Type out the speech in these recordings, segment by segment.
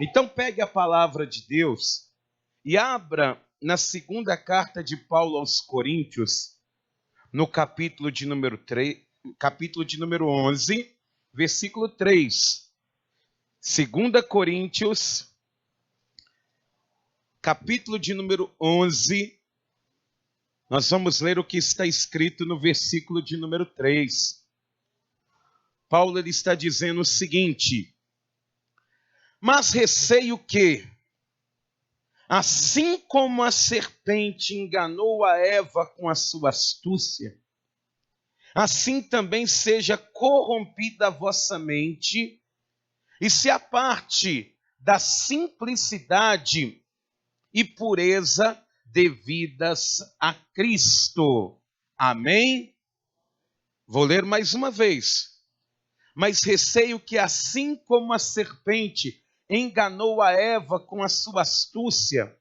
Então pegue a palavra de Deus e abra na segunda carta de Paulo aos Coríntios, no capítulo de número 11, versículo 3. 2 Coríntios, capítulo de número 11, nós vamos ler o que está escrito no versículo de número 3. Paulo ele está dizendo o seguinte: mas receio que, assim como a serpente enganou a Eva com a sua astúcia, assim também seja corrompida a vossa mente e se aparte da simplicidade e pureza devidas a Cristo. Amém? Vou ler mais uma vez. Mas receio que, assim como a serpente enganou a Eva com a sua astúcia,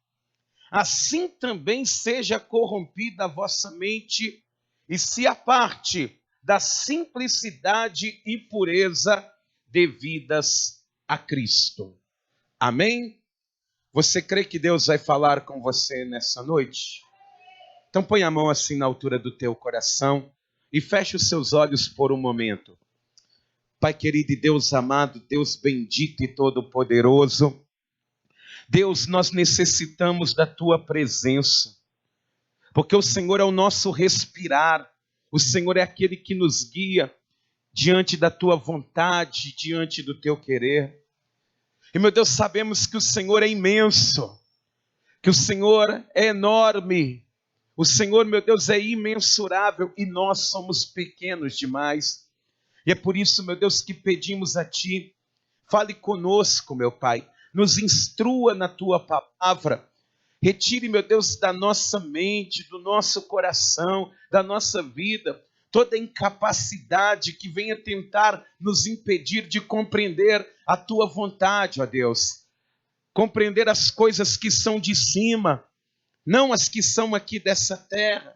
assim também seja corrompida a vossa mente e se aparte da simplicidade e pureza devidas a Cristo. Amém? Você crê que Deus vai falar com você nessa noite? Então põe a mão assim na altura do teu coração e feche os seus olhos por um momento. Pai querido e Deus amado, Deus bendito e todo-poderoso, Deus, nós necessitamos da Tua presença, porque o Senhor é o nosso respirar, o Senhor é aquele que nos guia diante da Tua vontade, diante do Teu querer. E, meu Deus, sabemos que o Senhor é imenso, que o Senhor é enorme, o Senhor, meu Deus, é imensurável e nós somos pequenos demais. E é por isso, meu Deus, que pedimos a Ti, fale conosco, meu Pai, nos instrua na Tua palavra, retire, meu Deus, da nossa mente, do nosso coração, da nossa vida, toda incapacidade que venha tentar nos impedir de compreender a Tua vontade, ó Deus. Compreender as coisas que são de cima, não as que são aqui dessa terra.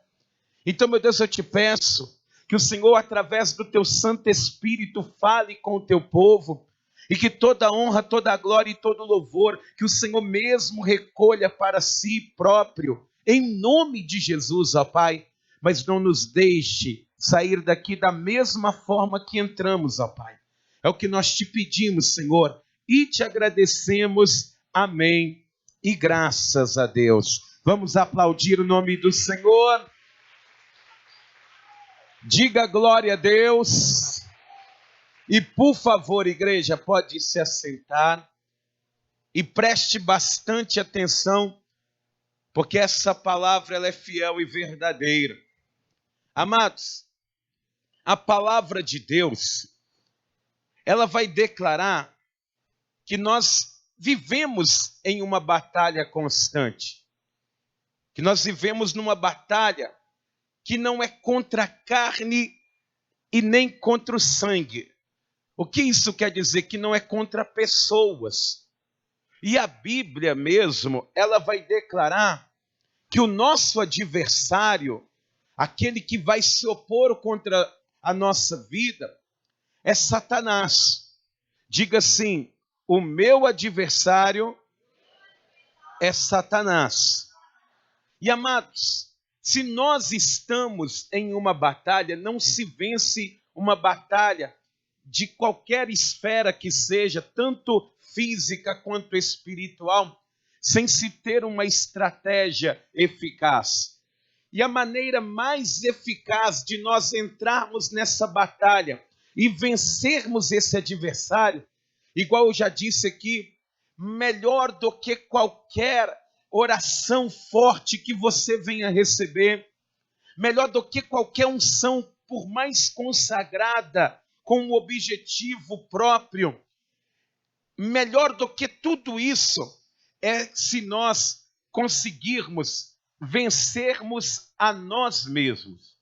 Então, meu Deus, eu te peço que o Senhor, através do Teu Santo Espírito, fale com o Teu povo e que toda honra, toda glória e todo louvor, que o Senhor mesmo recolha para si próprio, em nome de Jesus, ó Pai. Mas não nos deixe sair daqui da mesma forma que entramos, ó Pai. É o que nós te pedimos, Senhor, e te agradecemos. Amém. E graças a Deus. Vamos aplaudir o nome do Senhor. Diga glória a Deus. E por favor, igreja, pode se assentar e preste bastante atenção, porque essa palavra ela é fiel e verdadeira. Amados, a palavra de Deus, ela vai declarar que nós vivemos em uma batalha constante, que nós vivemos numa batalha que não é contra a carne e nem contra o sangue. O que isso quer dizer? Que não é contra pessoas. E a Bíblia mesmo, ela vai declarar que o nosso adversário, aquele que vai se opor contra a nossa vida, é Satanás. Diga assim: o meu adversário é Satanás. E amados, se nós estamos em uma batalha, não se vence uma batalha de qualquer esfera que seja, tanto física quanto espiritual, sem se ter uma estratégia eficaz. E a maneira mais eficaz de nós entrarmos nessa batalha e vencermos esse adversário, igual eu já disse aqui, melhor do que qualquer oração forte que você venha receber, melhor do que qualquer unção, por mais consagrada, com um objetivo próprio, melhor do que tudo isso é se nós conseguirmos vencermos a nós mesmos.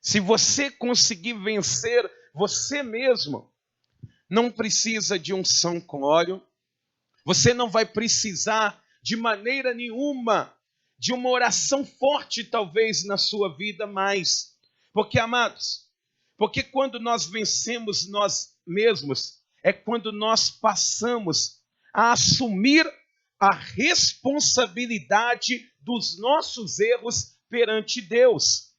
Se você conseguir vencer você mesmo, não precisa de unção com óleo, você não vai precisar de maneira nenhuma de uma oração forte talvez na sua vida mais. Porque, amados, porque quando nós vencemos nós mesmos, é quando nós passamos a assumir a responsabilidade dos nossos erros perante Deus.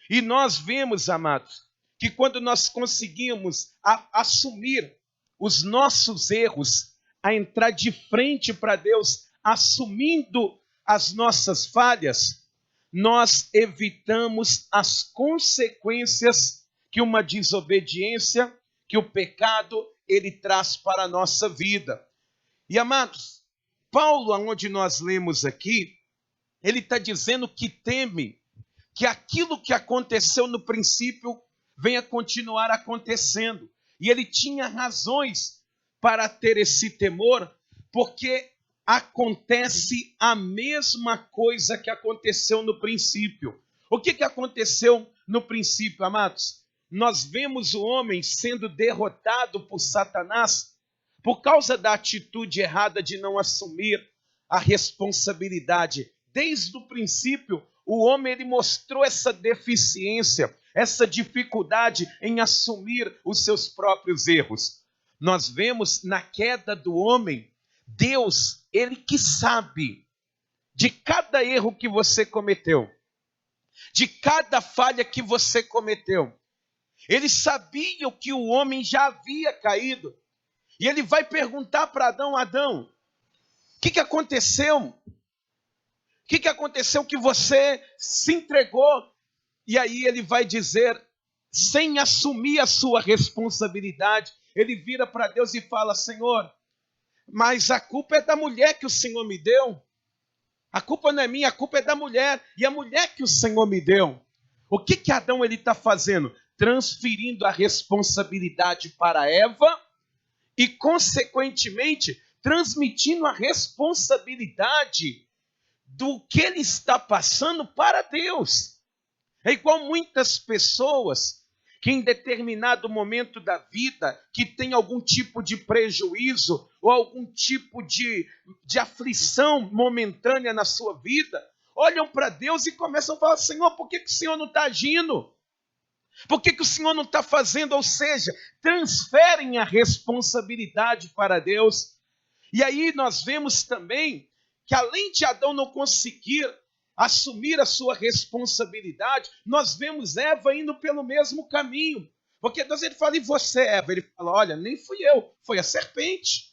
E nós vemos, amados, que quando nós conseguimos assumir os nossos erros, a entrar de frente para Deus, assumindo as nossas falhas, nós evitamos as consequências que uma desobediência, que o pecado, ele traz para a nossa vida. E, amados, Paulo, onde nós lemos aqui, ele está dizendo que teme que aquilo que aconteceu no princípio venha continuar acontecendo. E ele tinha razões para ter esse temor, porque acontece a mesma coisa que aconteceu no princípio. O que aconteceu no princípio, amados? Nós vemos o homem sendo derrotado por Satanás por causa da atitude errada de não assumir a responsabilidade. Desde o princípio, o homem ele mostrou essa deficiência, essa dificuldade em assumir os seus próprios erros. Nós vemos na queda do homem, Deus, ele que sabe de cada erro que você cometeu, de cada falha que você cometeu. Ele sabia que o homem já havia caído. E ele vai perguntar para Adão: Adão, o que aconteceu? O que aconteceu que você se entregou? E aí ele vai dizer, sem assumir a sua responsabilidade, ele vira para Deus e fala: Senhor, mas a culpa é da mulher que o Senhor me deu. A culpa não é minha, a culpa é da mulher. E a mulher que o Senhor me deu. O que Adão está fazendo? Transferindo a responsabilidade para Eva e, consequentemente, transmitindo a responsabilidade do que ele está passando para Deus. É igual muitas pessoas que em determinado momento da vida, que tem algum tipo de prejuízo ou algum tipo de aflição momentânea na sua vida, olham para Deus e começam a falar: Senhor, por que o Senhor não está agindo? Por que o Senhor não está fazendo? Ou seja, transferem a responsabilidade para Deus. E aí nós vemos também que, além de Adão não conseguir assumir a sua responsabilidade, nós vemos Eva indo pelo mesmo caminho. Porque Deus ele fala: e você, Eva? Ele fala: olha, nem fui eu, foi a serpente.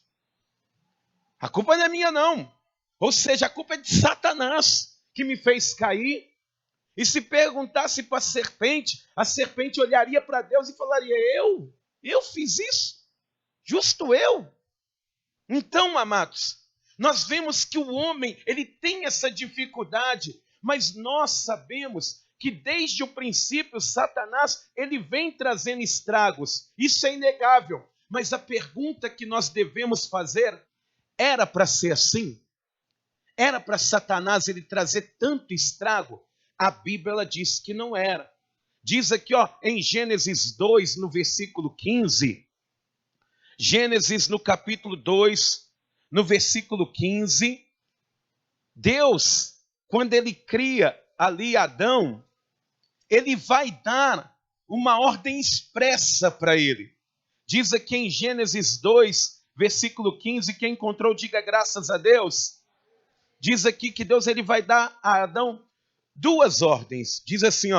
A culpa não é minha, não. Ou seja, a culpa é de Satanás que me fez cair. E se perguntasse para a serpente olharia para Deus e falaria: eu fiz isso? Justo eu? Então, amados, nós vemos que o homem, ele tem essa dificuldade, mas nós sabemos que desde o princípio, Satanás, ele vem trazendo estragos. Isso é inegável. Mas a pergunta que nós devemos fazer, era para ser assim? Era para Satanás ele trazer tanto estrago? A Bíblia ela diz que não era. Diz aqui, em Gênesis 2, no versículo 15, Gênesis no capítulo 2, no versículo 15, Deus, quando ele cria ali Adão, ele vai dar uma ordem expressa para ele. Diz aqui em Gênesis 2, versículo 15, quem encontrou, diga graças a Deus. Diz aqui que Deus ele vai dar a Adão duas ordens. Diz assim,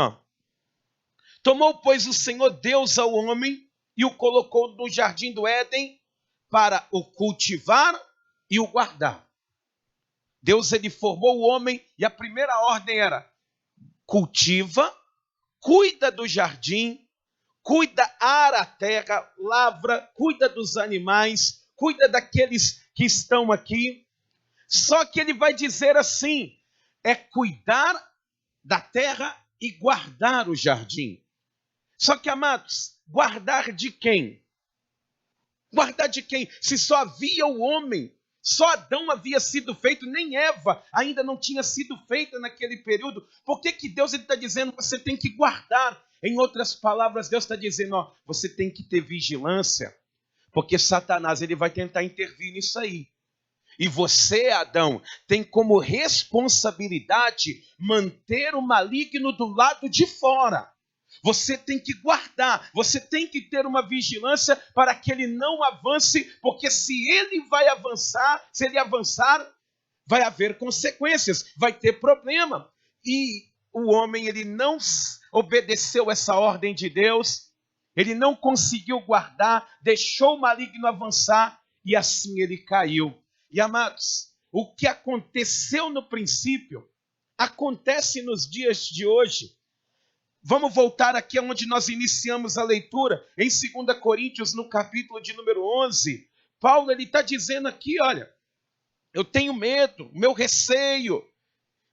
tomou, pois, o Senhor Deus ao homem e o colocou no jardim do Éden para o cultivar e o guardar. Deus ele formou o homem e a primeira ordem era: cultiva, cuida do jardim, ara a terra, lavra, cuida dos animais, cuida daqueles que estão aqui. Só que ele vai dizer assim, é cuidar da terra e guardar o jardim. Só que, amados, guardar de quem? Guardar de quem? Se só havia o homem, só Adão havia sido feito, nem Eva ainda não tinha sido feita naquele período. Por que Deus está dizendo você tem que guardar? Em outras palavras, Deus está dizendo, você tem que ter vigilância, porque Satanás ele vai tentar intervir nisso aí. E você, Adão, tem como responsabilidade manter o maligno do lado de fora. Você tem que guardar, você tem que ter uma vigilância para que ele não avance, porque se ele vai avançar, se ele avançar, vai haver consequências, vai ter problema. E o homem, ele não obedeceu essa ordem de Deus, ele não conseguiu guardar, deixou o maligno avançar e assim ele caiu. E amados, o que aconteceu no princípio, acontece nos dias de hoje. Vamos voltar aqui onde nós iniciamos a leitura, em 2 Coríntios, no capítulo de número 11. Paulo está dizendo aqui, olha, eu tenho medo, meu receio,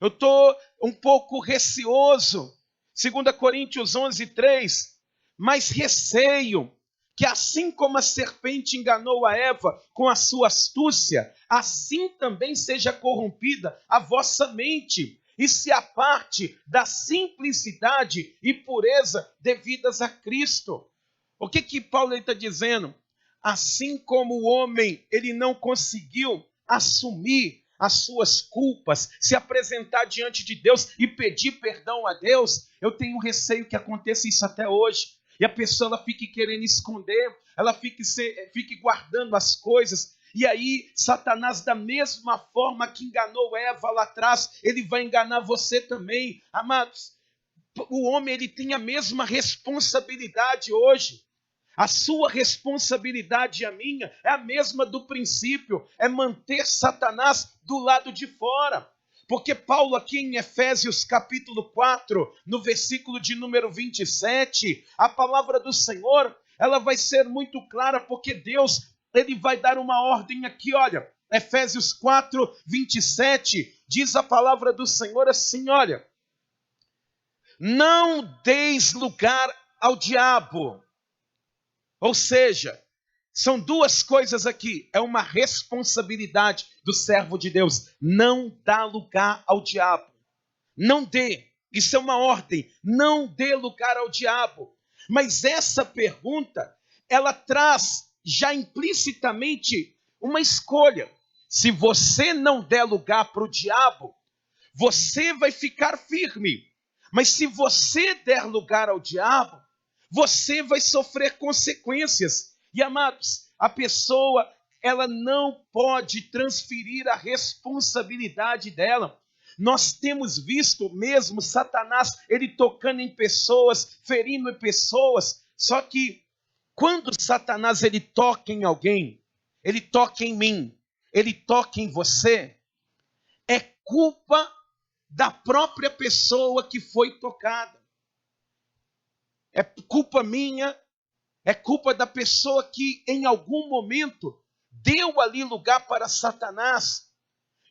eu estou um pouco receoso. 2 Coríntios 11, 3. Mas receio que assim como a serpente enganou a Eva com a sua astúcia, assim também seja corrompida a vossa mente, e se aparte da simplicidade e pureza devidas a Cristo. O que Paulo está dizendo? Assim como o homem ele não conseguiu assumir as suas culpas, se apresentar diante de Deus e pedir perdão a Deus, eu tenho receio que aconteça isso até hoje. E a pessoa ela fique querendo esconder, ela fique guardando as coisas. E aí, Satanás, da mesma forma que enganou Eva lá atrás, ele vai enganar você também. Amados, o homem ele tem a mesma responsabilidade hoje. A sua responsabilidade e a minha é a mesma do princípio, é manter Satanás do lado de fora. Porque Paulo aqui em Efésios capítulo 4, no versículo de número 27, a palavra do Senhor, ela vai ser muito clara, porque Deus, ele vai dar uma ordem aqui, olha, Efésios 4, 27, diz a palavra do Senhor assim, olha, não deis lugar ao diabo. Ou seja, são duas coisas aqui. É uma responsabilidade do servo de Deus. Não dá lugar ao diabo. Não dê. Isso é uma ordem. Não dê lugar ao diabo. Mas essa pergunta, ela traz já implicitamente uma escolha. Se você não der lugar para o diabo, você vai ficar firme. Mas se você der lugar ao diabo, você vai sofrer consequências. E, amados, a pessoa, ela não pode transferir a responsabilidade dela. Nós temos visto mesmo Satanás, ele tocando em pessoas, ferindo em pessoas. Só que quando Satanás ele toca em alguém, ele toca em mim, ele toca em você, é culpa da própria pessoa que foi tocada. É culpa minha, é culpa da pessoa que em algum momento deu ali lugar para Satanás.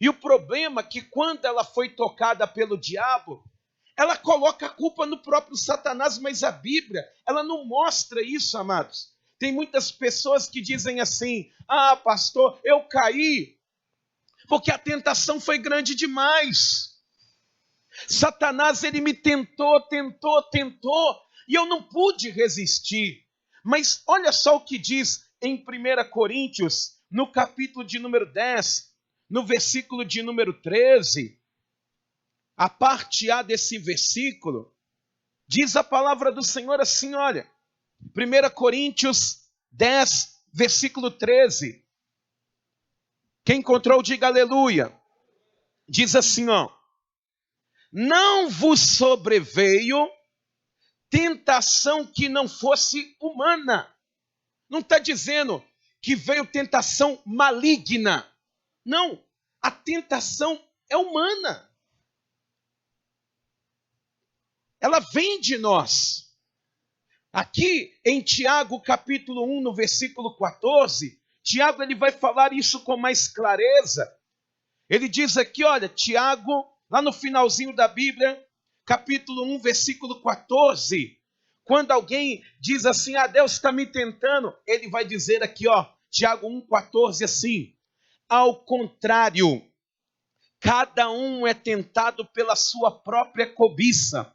E o problema é que quando ela foi tocada pelo diabo, ela coloca a culpa no próprio Satanás, mas a Bíblia, ela não mostra isso, amados. Tem muitas pessoas que dizem assim, pastor, eu caí porque a tentação foi grande demais. Satanás, ele me tentou, e eu não pude resistir. Mas olha só o que diz em 1 Coríntios, no capítulo de número 10, no versículo de número 13, a parte A desse versículo, diz a palavra do Senhor assim, olha, 1 Coríntios 10, versículo 13. Quem encontrou, diga aleluia. Diz assim, ó, não vos sobreveio tentação que não fosse humana. Não está dizendo que veio tentação maligna. Não, a tentação é humana. Ela vem de nós. Aqui em Tiago capítulo 1, no versículo 14, Tiago ele vai falar isso com mais clareza. Ele diz aqui, olha, Tiago, lá no finalzinho da Bíblia, capítulo 1, versículo 14, quando alguém diz assim, Deus está me tentando, ele vai dizer aqui, ó, Tiago 1,14 assim, ao contrário, cada um é tentado pela sua própria cobiça,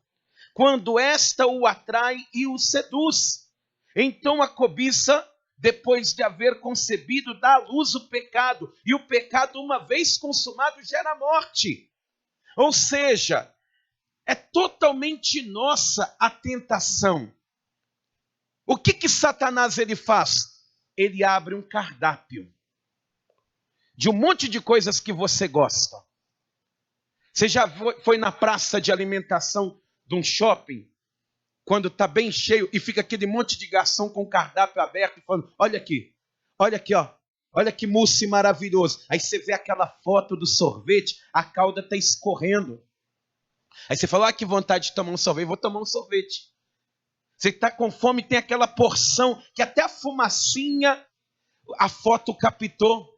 quando esta o atrai e o seduz. Então a cobiça, depois de haver concebido, dá à luz o pecado, e o pecado, uma vez consumado, gera morte. Ou seja, É totalmente nossa a tentação. O que Satanás ele faz? Ele abre um cardápio de um monte de coisas que você gosta. Você já foi na praça de alimentação de um shopping, quando está bem cheio e fica aquele monte de garçom com o cardápio aberto, falando, olha aqui, ó, olha que mousse maravilhoso. Aí você vê aquela foto do sorvete, a calda está escorrendo. Aí você fala, que vontade de tomar um sorvete, vou tomar um sorvete. Você está com fome, tem aquela porção que até a fumacinha, a foto captou.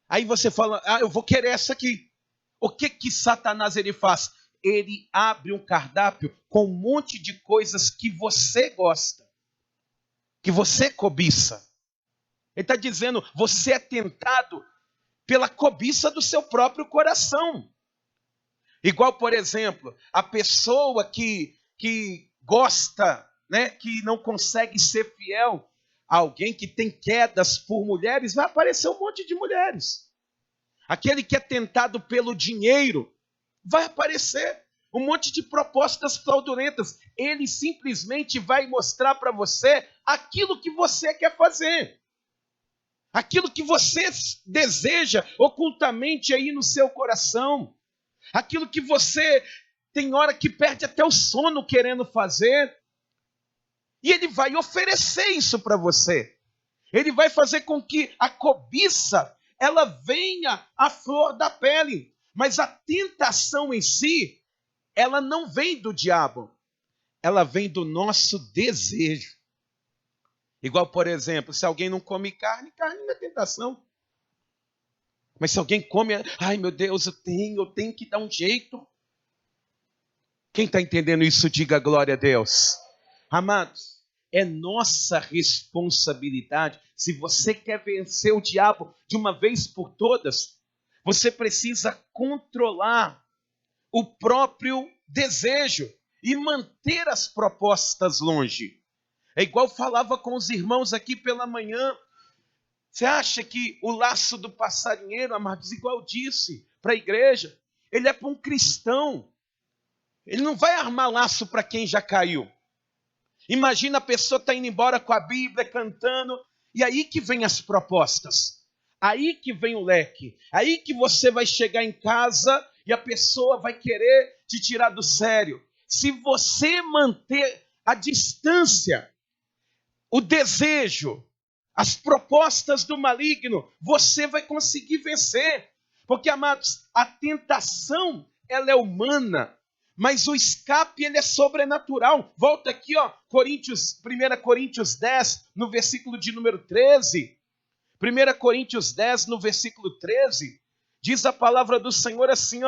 Aí você fala, eu vou querer essa aqui. O que Satanás ele faz? Ele abre um cardápio com um monte de coisas que você gosta, que você cobiça. Ele está dizendo, você é tentado pela cobiça do seu próprio coração. Igual, por exemplo, a pessoa que gosta, né, que não consegue ser fiel a alguém, que tem quedas por mulheres, vai aparecer um monte de mulheres. Aquele que é tentado pelo dinheiro, vai aparecer um monte de propostas fraudulentas. Ele simplesmente vai mostrar para você aquilo que você quer fazer. Aquilo que você deseja ocultamente aí no seu coração. Aquilo que você tem hora que perde até o sono querendo fazer. E ele vai oferecer isso para você. Ele vai fazer com que a cobiça ela venha à flor da pele. Mas a tentação em si, ela não vem do diabo. Ela vem do nosso desejo. Igual, por exemplo, se alguém não come carne, carne não é tentação. Mas se alguém come, ai meu Deus, eu tenho que dar um jeito. Quem está entendendo isso, diga glória a Deus. Amados, é nossa responsabilidade. Se você quer vencer o diabo de uma vez por todas, você precisa controlar o próprio desejo e manter as propostas longe. É igual falava com os irmãos aqui pela manhã. Você acha que o laço do passarinheiro, amados, igual disse para a igreja, ele é para um cristão. Ele não vai armar laço para quem já caiu. Imagina a pessoa está indo embora com a Bíblia, cantando, e aí que vem as propostas. Aí que vem o leque. Aí que você vai chegar em casa e a pessoa vai querer te tirar do sério. Se você manter a distância, o desejo, as propostas do maligno, você vai conseguir vencer. Porque, amados, a tentação, ela é humana, mas o escape, ele é sobrenatural. Volta aqui, 1 Coríntios 10, no versículo de número 13. 1 Coríntios 10, no versículo 13, diz a palavra do Senhor assim,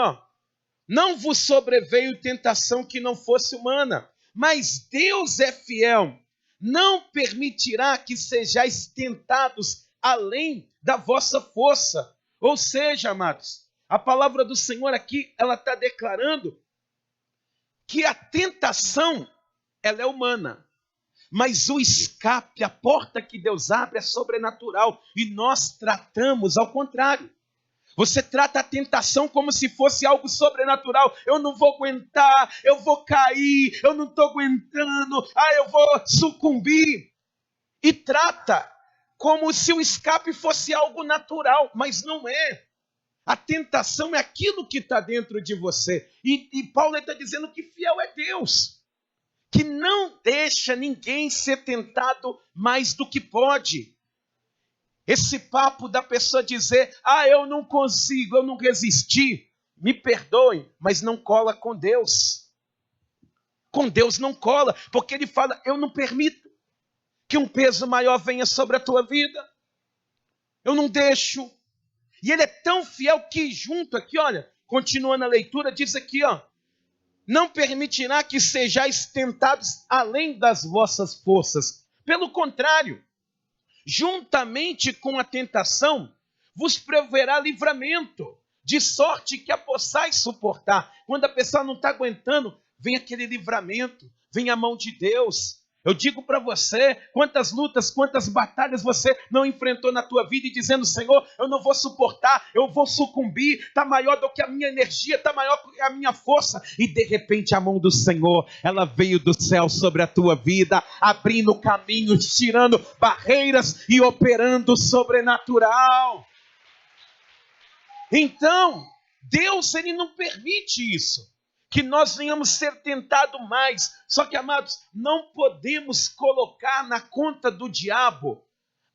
não vos sobreveio tentação que não fosse humana, mas Deus é fiel, não permitirá que sejais tentados além da vossa força. Ou seja, amados, a palavra do Senhor aqui, ela está declarando que a tentação, ela é humana. Mas o escape, a porta que Deus abre é sobrenatural. E nós tratamos ao contrário. Você trata a tentação como se fosse algo sobrenatural. Eu não vou aguentar, eu vou cair, eu não estou aguentando, eu vou sucumbir. E trata como se o escape fosse algo natural, mas não é. A tentação é aquilo que está dentro de você. E Paulo está dizendo que fiel é Deus, que não deixa ninguém ser tentado mais do que pode. Esse papo da pessoa dizer, eu não consigo, eu não resisti, me perdoem, mas não cola com Deus. Com Deus não cola, porque ele fala, eu não permito que um peso maior venha sobre a tua vida. Eu não deixo. E ele é tão fiel que junto aqui, continuando a leitura, diz aqui, não permitirá que sejais tentados além das vossas forças. Pelo contrário, juntamente com a tentação, vos proverá livramento, de sorte que a possais suportar. Quando a pessoa não está aguentando, vem aquele livramento, vem a mão de Deus. Eu digo para você, quantas lutas, quantas batalhas você não enfrentou na tua vida e dizendo, Senhor, eu não vou suportar, eu vou sucumbir, está maior do que a minha energia, está maior do que a minha força. E de repente a mão do Senhor, ela veio do céu sobre a tua vida, abrindo caminhos, tirando barreiras e operando o sobrenatural. Então, Deus, ele não permite isso, que nós venhamos ser tentados mais. Só que, amados, não podemos colocar na conta do diabo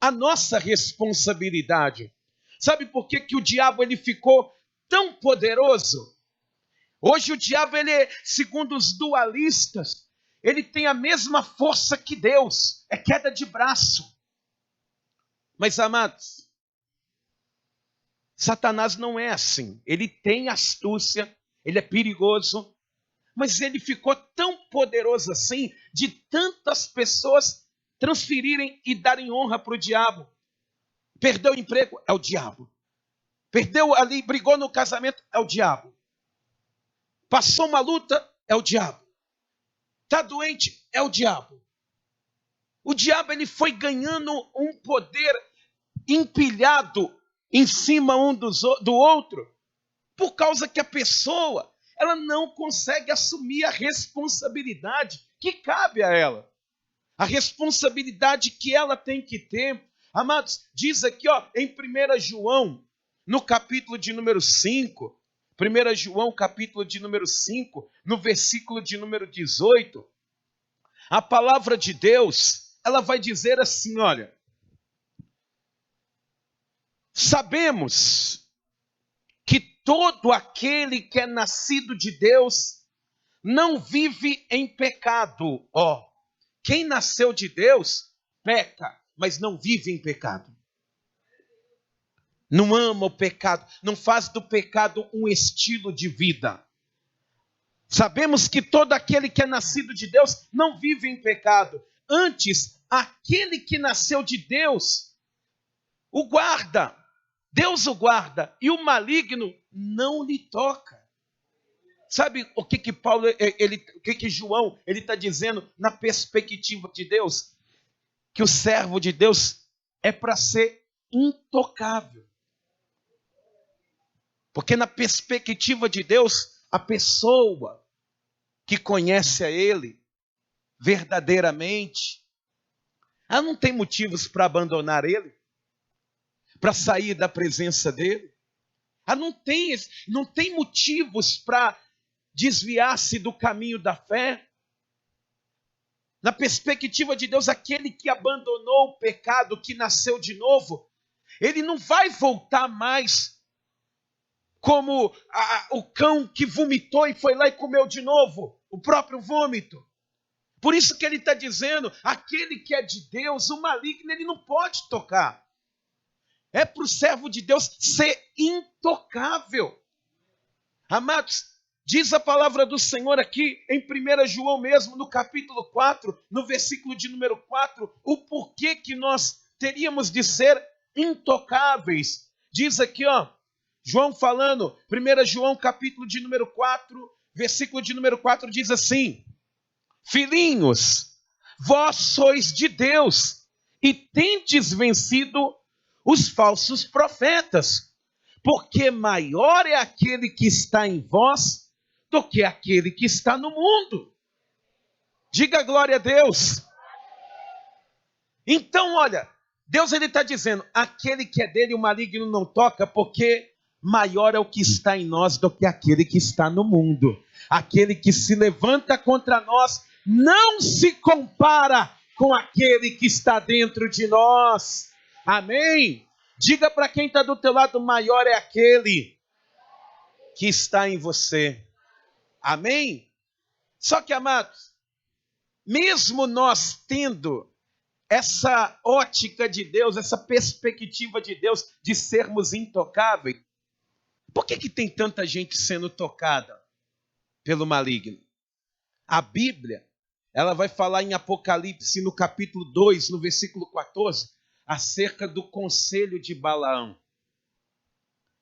a nossa responsabilidade. Sabe por que o diabo ele ficou tão poderoso? Hoje o diabo, ele é, segundo os dualistas, ele tem a mesma força que Deus, é queda de braço. Mas, amados, Satanás não é assim. Ele tem astúcia, ele é perigoso, mas ele ficou tão poderoso assim, de tantas pessoas transferirem e darem honra para o diabo. Perdeu o emprego, é o diabo. Perdeu ali, brigou no casamento, é o diabo. Passou uma luta, é o diabo. Está doente, é o diabo. O diabo, ele foi ganhando um poder empilhado em cima um do outro, por causa que a pessoa, ela não consegue assumir a responsabilidade que cabe a ela. A responsabilidade que ela tem que ter. Amados, diz aqui em 1 João, no capítulo de número 5, 1 João capítulo de número 5, no versículo de número 18, a palavra de Deus, ela vai dizer assim, olha, sabemos que todo aquele que é nascido de Deus não vive em pecado. Quem nasceu de Deus peca, mas não vive em pecado. Não ama o pecado, não faz do pecado um estilo de vida. Sabemos que todo aquele que é nascido de Deus não vive em pecado. Antes, aquele que nasceu de Deus o guarda. Deus o guarda e o maligno não lhe toca. Sabe o que Paulo, o que João ele está dizendo na perspectiva de Deus? Que o servo de Deus é para ser intocável. Porque na perspectiva de Deus, a pessoa que conhece a Ele verdadeiramente, ela não tem motivos para abandonar Ele, para sair da presença dEle. Ela não tem motivos para desviar-se do caminho da fé. Na perspectiva de Deus, aquele que abandonou o pecado, que nasceu de novo, ele não vai voltar mais como o cão que vomitou e foi lá e comeu de novo o próprio vômito. Por isso que ele está dizendo, aquele que é de Deus, o maligno, ele não pode tocar. É para o servo de Deus ser intocável. Amados, diz a palavra do Senhor aqui em 1 João mesmo, no capítulo 4, no versículo de número 4, o porquê que nós teríamos de ser intocáveis. Diz aqui, João falando, 1 João capítulo de número 4, versículo de número 4 diz assim, filhinhos, vós sois de Deus e tendes vencido os falsos profetas, porque maior é aquele que está em vós do que aquele que está no mundo. Diga glória a Deus. Então, olha, Deus ele está dizendo, aquele que é dele o maligno não toca, porque maior é o que está em nós do que aquele que está no mundo. Aquele que se levanta contra nós não se compara com aquele que está dentro de nós. Amém? Diga para quem está do teu lado, maior é aquele que está em você. Amém? Só que, amados, mesmo nós tendo essa ótica de Deus, essa perspectiva de Deus de sermos intocáveis, por que tem tanta gente sendo tocada pelo maligno? A Bíblia, ela vai falar em Apocalipse, no capítulo 2, no versículo 14, acerca do conselho de Balaão.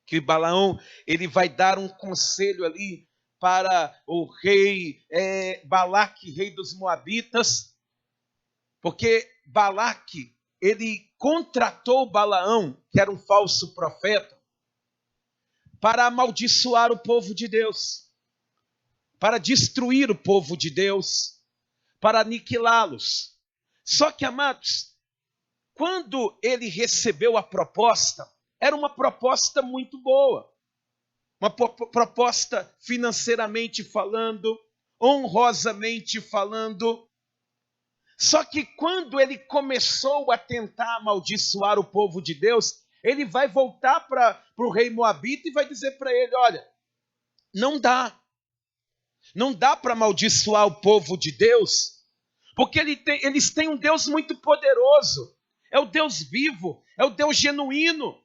Que Balaão, ele vai dar um conselho ali para o rei Balaque, rei dos Moabitas, Porque Balaque, ele contratou Balaão, que era um falso profeta, para amaldiçoar o povo de Deus, para destruir o povo de Deus, para aniquilá-los. Só que, amados, quando ele recebeu a proposta, era uma proposta muito boa. Uma proposta financeiramente falando, honrosamente falando. Só que quando ele começou a tentar amaldiçoar o povo de Deus, ele vai voltar para o rei Moabita e vai dizer para ele, olha, não dá para amaldiçoar o povo de Deus, porque eles têm um Deus muito poderoso, é o Deus vivo, é o Deus genuíno.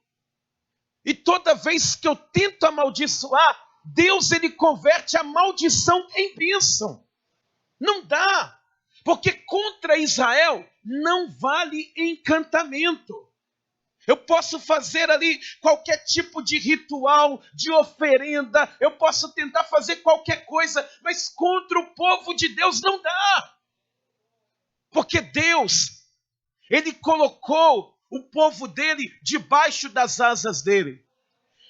E toda vez que eu tento amaldiçoar, Deus ele converte a maldição em bênção. Não dá, porque contra Israel não vale encantamento. Eu posso fazer ali qualquer tipo de ritual, de oferenda, eu posso tentar fazer qualquer coisa, mas contra o povo de Deus não dá. Porque Deus, ele colocou o povo dele debaixo das asas dele.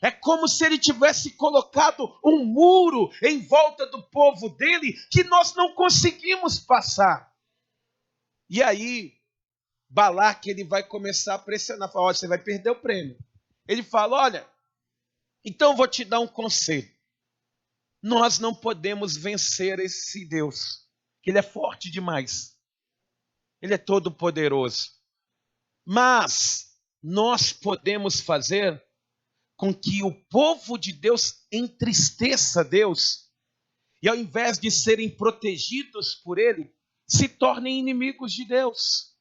É como se ele tivesse colocado um muro em volta do povo dele que nós não conseguimos passar. E aí, Balaque, ele vai começar a pressionar, fala, olha, você vai perder o prêmio. Ele fala, olha, então eu vou te dar um conselho. Nós não podemos vencer esse Deus, que ele é forte demais. Ele é todo poderoso. Mas nós podemos fazer com que o povo de Deus entristeça Deus e ao invés de serem protegidos por ele, se tornem inimigos de Deus.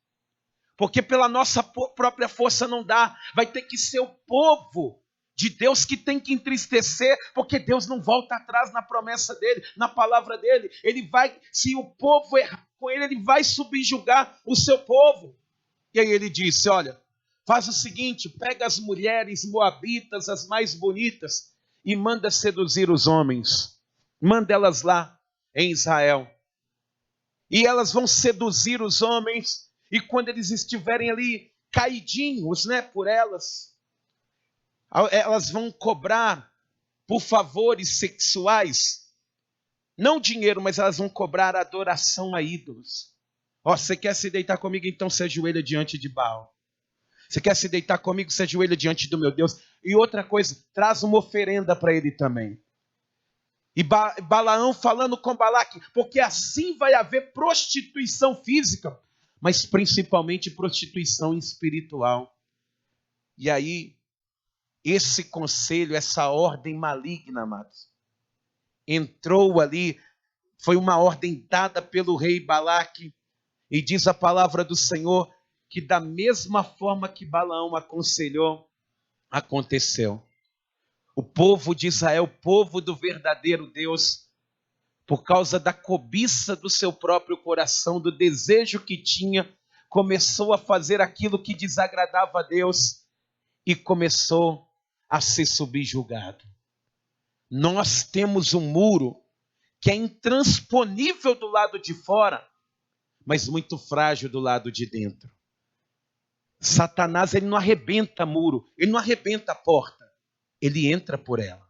Porque pela nossa própria força não dá, vai ter que ser o povo de Deus que tem que entristecer, porque Deus não volta atrás na promessa dele, na palavra dele. Ele vai, se o povo errar com ele, ele vai subjugar o seu povo. E aí ele disse, olha, faz o seguinte, pega as mulheres moabitas, as mais bonitas, e manda seduzir os homens. Manda elas lá em Israel. E elas vão seduzir os homens, e quando eles estiverem ali caidinhos, por elas vão cobrar por favores sexuais, não dinheiro, mas elas vão cobrar adoração a ídolos. Você quer se deitar comigo? Então se ajoelha diante de Baal. Você quer se deitar comigo? Se ajoelha diante do meu Deus. E outra coisa, traz uma oferenda para ele também. E Balaão falando com Balaque, porque assim vai haver prostituição física, mas principalmente prostituição espiritual. E aí, esse conselho, essa ordem maligna, amados, entrou ali, foi uma ordem dada pelo rei Balaque, e diz a palavra do Senhor, que da mesma forma que Balaão aconselhou, aconteceu. O povo de Israel, o povo do verdadeiro Deus, por causa da cobiça do seu próprio coração, do desejo que tinha, começou a fazer aquilo que desagradava a Deus e começou a ser subjugado. Nós temos um muro que é intransponível do lado de fora, mas muito frágil do lado de dentro. Satanás, ele não arrebenta muro, ele não arrebenta a porta, ele entra por ela.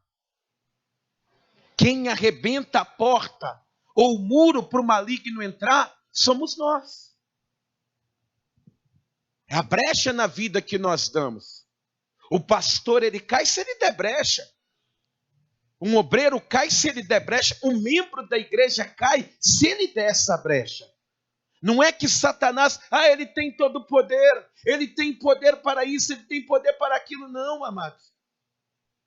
Quem arrebenta a porta ou o muro para o maligno entrar, somos nós. É a brecha na vida que nós damos. O pastor, ele cai se ele der brecha. Um obreiro cai se ele der brecha. Um membro da igreja cai se ele der essa brecha. Não é que Satanás, ele tem todo o poder, ele tem poder para isso, ele tem poder para aquilo. Não, amados.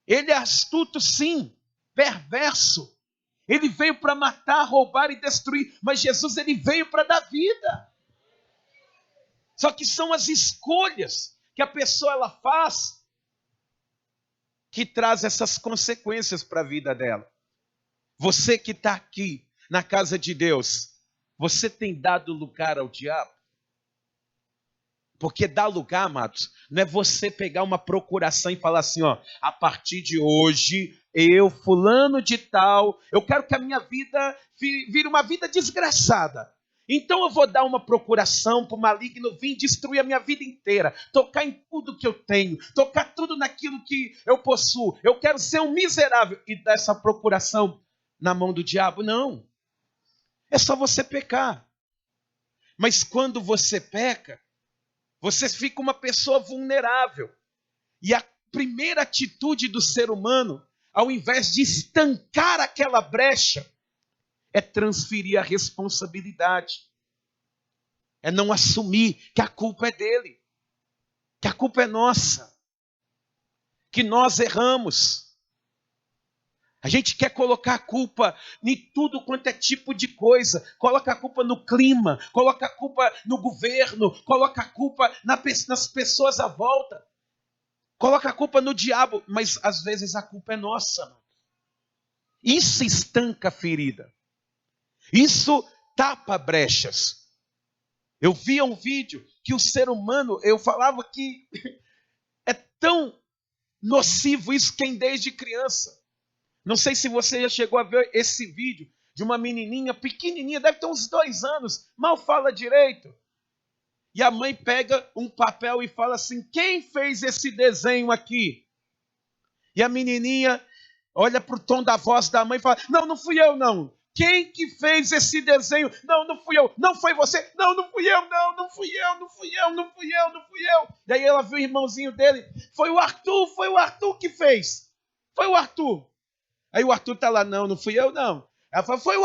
Ele é astuto, sim, perverso. Ele veio para matar, roubar e destruir, mas Jesus, ele veio para dar vida. Só que são as escolhas que a pessoa ela faz que traz essas consequências para a vida dela. Você que está aqui na casa de Deus, você tem dado lugar ao diabo? Porque dar lugar, amados, não é você pegar uma procuração e falar assim, a partir de hoje, eu, fulano de tal, eu quero que a minha vida vire uma vida desgraçada. Então eu vou dar uma procuração para o maligno vir destruir a minha vida inteira, tocar em tudo que eu tenho, tocar tudo naquilo que eu possuo. Eu quero ser um miserável e dar essa procuração na mão do diabo? Não. É só você pecar. Mas quando você peca, você fica uma pessoa vulnerável. E a primeira atitude do ser humano, ao invés de estancar aquela brecha, é transferir a responsabilidade. É não assumir que a culpa é dele, que a culpa é nossa, que nós erramos. A gente quer colocar a culpa em tudo quanto é tipo de coisa. Coloca a culpa no clima, coloca a culpa no governo, coloca a culpa nas pessoas à volta. Coloca a culpa no diabo, mas às vezes a culpa é nossa. Isso estanca a ferida. Isso tapa brechas. Eu via um vídeo que o ser humano, eu falava que é tão nocivo isso quem desde criança. Não sei se você já chegou a ver esse vídeo de uma menininha pequenininha, deve ter uns 2 anos, mal fala direito. E a mãe pega um papel e fala assim, quem fez esse desenho aqui? E a menininha olha para o tom da voz da mãe e fala, não, não fui eu não. Quem que fez esse desenho? Não, não fui eu. Não foi você? Não, não fui eu. Não, não fui eu. Não fui eu. Não fui eu. Não fui eu. Daí ela viu o irmãozinho dele. Foi o Arthur que fez. Foi o Arthur. Aí o Arthur tá lá, não, não fui eu não. Ela fala, foi o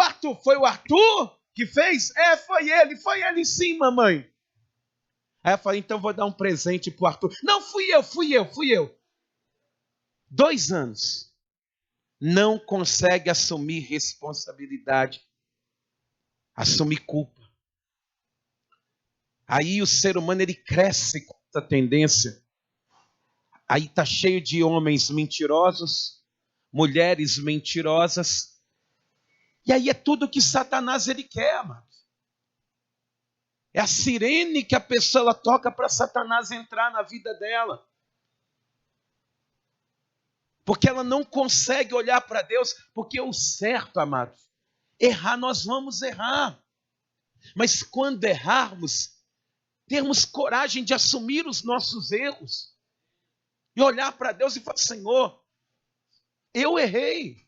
Arthur que fez? É, foi ele sim, mamãe. Aí ela fala, então vou dar um presente pro Arthur. Não, fui eu. 2 anos. Não consegue assumir responsabilidade, assumir culpa. Aí o ser humano ele cresce com essa tendência. Aí está cheio de homens mentirosos, mulheres mentirosas. E aí é tudo que Satanás ele quer, amado. É a sirene que a pessoa ela toca para Satanás entrar na vida dela. Porque ela não consegue olhar para Deus, porque o certo, amados, errar nós vamos errar. Mas quando errarmos, termos coragem de assumir os nossos erros. E olhar para Deus e falar, Senhor, eu errei.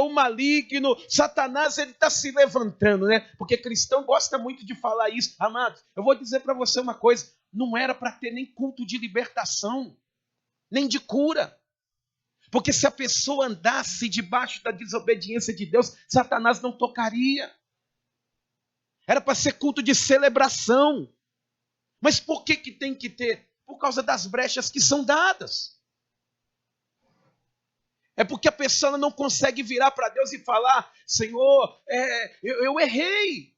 O maligno, Satanás, ele está se levantando, né? Porque cristão gosta muito de falar isso. Amados, eu vou dizer para você uma coisa, não era para ter nem culto de libertação, nem de cura. Porque se a pessoa andasse debaixo da desobediência de Deus, Satanás não tocaria. Era para ser culto de celebração. Mas por que tem que ter? Por causa das brechas que são dadas. É porque a pessoa não consegue virar para Deus e falar, Senhor, eu errei.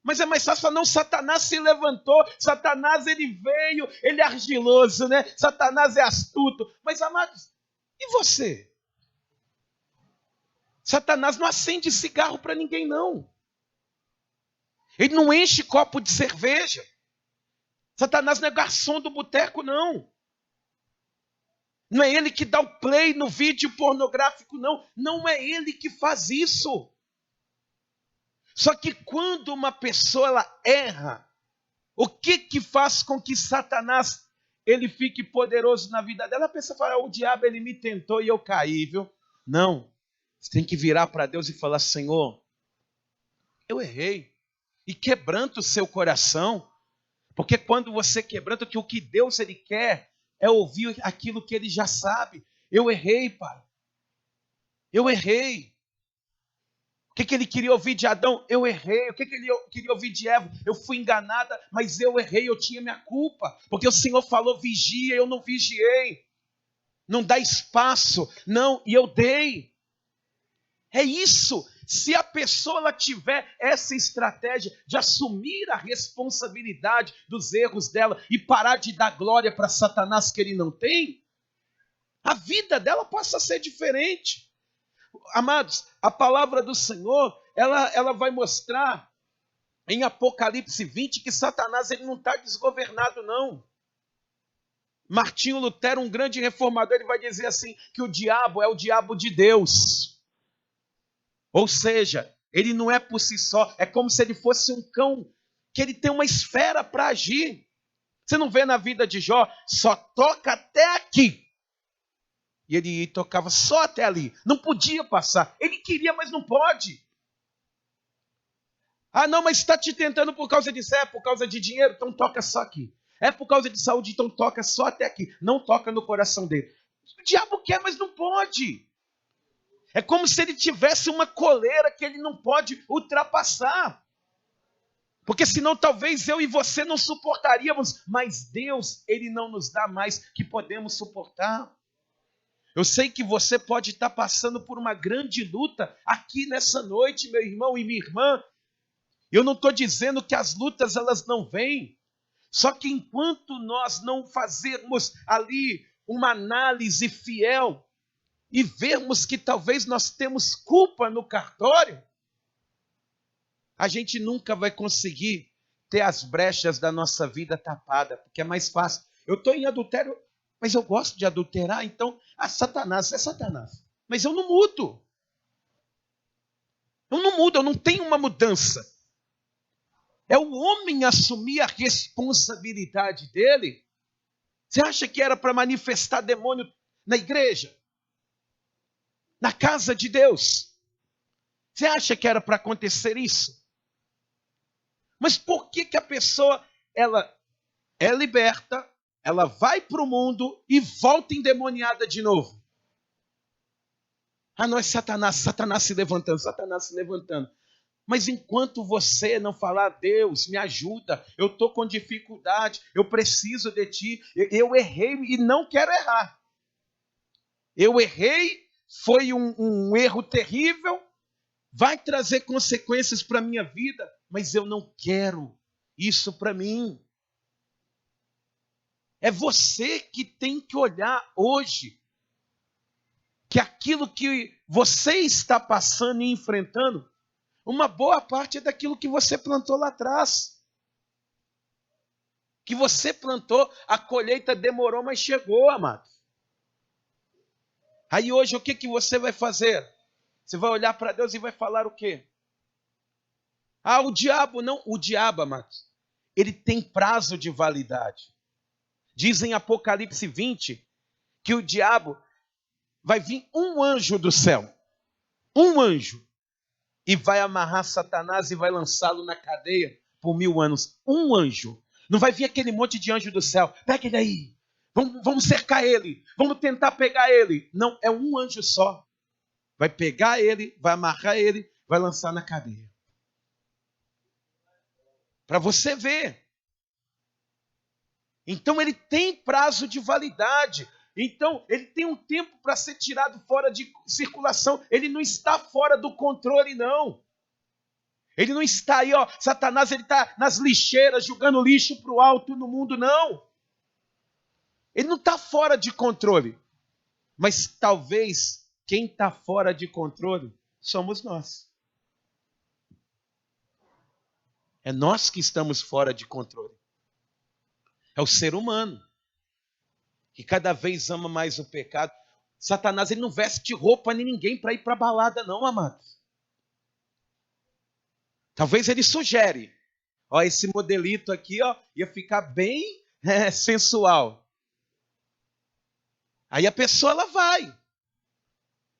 Mas é mais fácil falar, não, Satanás se levantou, Satanás ele veio, ele é argiloso, né? Satanás é astuto. Mas, amados, e você? Satanás não acende cigarro para ninguém, não. Ele não enche copo de cerveja. Satanás não é garçom do boteco, não. Não é ele que dá o play no vídeo pornográfico, não. Não é ele que faz isso. Só que quando uma pessoa ela erra, o que faz com que Satanás ele fique poderoso na vida dela? A pessoa fala, o diabo ele me tentou e eu caí, viu? Não. Você tem que virar para Deus e falar, Senhor, eu errei. E quebranta o seu coração. Porque quando você quebranta, o que Deus ele quer é ouvir aquilo que ele já sabe. Eu errei, Pai. Eu errei. O que ele queria ouvir de Adão? Eu errei. O que ele queria ouvir de Eva? Eu fui enganada, mas eu errei, eu tinha minha culpa. Porque o Senhor falou vigia, eu não vigiei. Não dá espaço. Não, e eu dei. É isso. Se a pessoa ela tiver essa estratégia de assumir a responsabilidade dos erros dela e parar de dar glória para Satanás que ele não tem, a vida dela passa a ser diferente. Amados, a palavra do Senhor, ela vai mostrar em Apocalipse 20 que Satanás ele não está desgovernado, não. Martinho Lutero, um grande reformador, ele vai dizer assim, que o diabo é o diabo de Deus. Ou seja, Ele não é por si só, é como se ele fosse um cão, que ele tem uma esfera para agir. Você não vê na vida de Jó, só toca até aqui. E ele tocava só até ali, não podia passar. Ele queria, mas não pode. Ah, não, mas está te tentando por causa disso, é por causa de dinheiro, então toca só aqui. É por causa de saúde, então toca só até aqui. Não toca no coração dele. O diabo quer, mas não pode. É como se ele tivesse uma coleira que ele não pode ultrapassar. Porque senão talvez eu e você não suportaríamos, mas Deus, ele não nos dá mais que podemos suportar. Eu sei que você pode estar passando por uma grande luta aqui nessa noite, meu irmão e minha irmã. Eu não estou dizendo que as lutas elas não vêm. Só que enquanto nós não fazermos ali uma análise fiel e vermos que talvez nós temos culpa no cartório, a gente nunca vai conseguir ter as brechas da nossa vida tapadas, porque é mais fácil. Eu estou em adultério, mas eu gosto de adulterar, então, Satanás é Satanás. Mas eu não mudo. Eu não tenho uma mudança. É o homem assumir a responsabilidade dele. Você acha que era para manifestar demônio na igreja? Na casa de Deus? Você acha que era para acontecer isso? Mas por que a pessoa ela é liberta, ela vai para o mundo e volta endemoniada de novo? Ah, não, é Satanás se levantando, Satanás se levantando. Mas enquanto você não falar, Deus, me ajuda, eu estou com dificuldade, eu preciso de ti, eu errei e não quero errar. Eu errei, foi um erro terrível, vai trazer consequências para a minha vida, mas eu não quero isso para mim. É você que tem que olhar hoje que aquilo que você está passando e enfrentando, uma boa parte é daquilo que você plantou lá atrás. Que você plantou, a colheita demorou, mas chegou, amado. Aí hoje o que você vai fazer? Você vai olhar para Deus e vai falar o quê? Ah, o diabo não. O diabo, amados, ele tem prazo de validade. Diz em Apocalipse 20 que o diabo vai vir um anjo do céu. Um anjo. E vai amarrar Satanás e vai lançá-lo na cadeia por 1000 anos. Um anjo. Não vai vir aquele monte de anjo do céu. Pega ele aí. Vamos cercar ele. Vamos tentar pegar ele. Não, é um anjo só. Vai pegar ele, vai amarrar ele, vai lançar na cadeia. Para você ver. Então ele tem prazo de validade. Então ele tem um tempo para ser tirado fora de circulação. Ele não está fora do controle, não. Ele não está aí, ó, Satanás, ele está nas lixeiras, jogando lixo para o alto no mundo, não. Ele não está fora de controle. Mas talvez quem está fora de controle somos nós. É nós que estamos fora de controle. É o ser humano que cada vez ama mais o pecado. Satanás, ele não veste roupa nem ninguém para ir para a balada, não, amados. Talvez ele sugere. Ó, esse modelito aqui, ó, ia ficar bem sensual. Aí a pessoa, ela vai.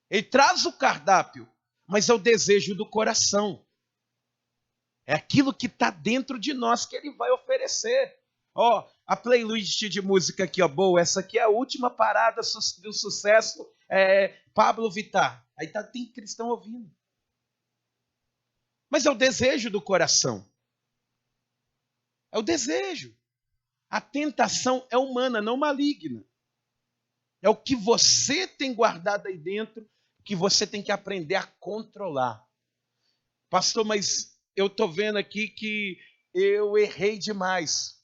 Ele traz o cardápio, mas é o desejo do coração. É aquilo que está dentro de nós que ele vai oferecer. Ó, a playlist de música aqui, ó, boa. Essa aqui é a última parada do sucesso, Pablo Vittar. Aí tem cristão ouvindo. Mas é o desejo do coração. É o desejo. A tentação é humana, não maligna. É o que você tem guardado aí dentro, que você tem que aprender a controlar. Pastor, mas eu estou vendo aqui que eu errei demais.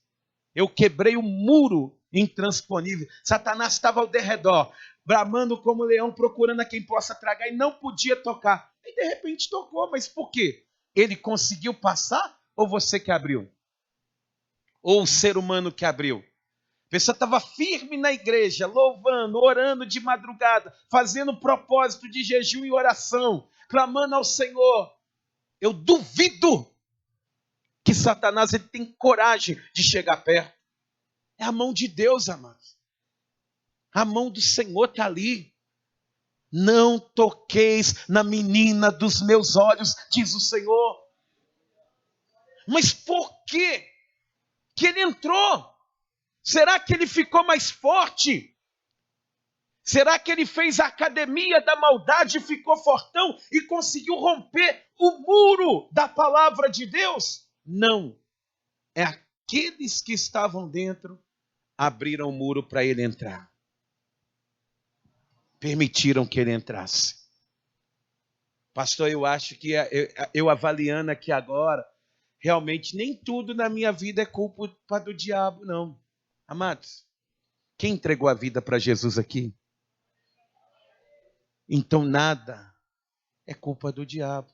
Eu quebrei o muro intransponível. Satanás estava ao derredor, bramando como leão, procurando a quem possa tragar, e não podia tocar. E de repente tocou, mas por quê? Ele conseguiu passar ou você que abriu? Ou o ser humano que abriu? A pessoa estava firme na igreja, louvando, orando de madrugada, fazendo propósito de jejum e oração, clamando ao Senhor. Eu duvido que Satanás ele tem coragem de chegar perto. É a mão de Deus, amados. A mão do Senhor está ali. Não toqueis na menina dos meus olhos, diz o Senhor. Mas por que ele entrou? Será que ele ficou mais forte? Será que ele fez a academia da maldade e ficou fortão e conseguiu romper o muro da palavra de Deus? Não. É aqueles que estavam dentro abriram o muro para ele entrar. Permitiram que ele entrasse. Pastor, eu acho que eu avaliando aqui agora, realmente nem tudo na minha vida é culpa do diabo, não. Amados, quem entregou a vida para Jesus aqui? Então nada é culpa do diabo.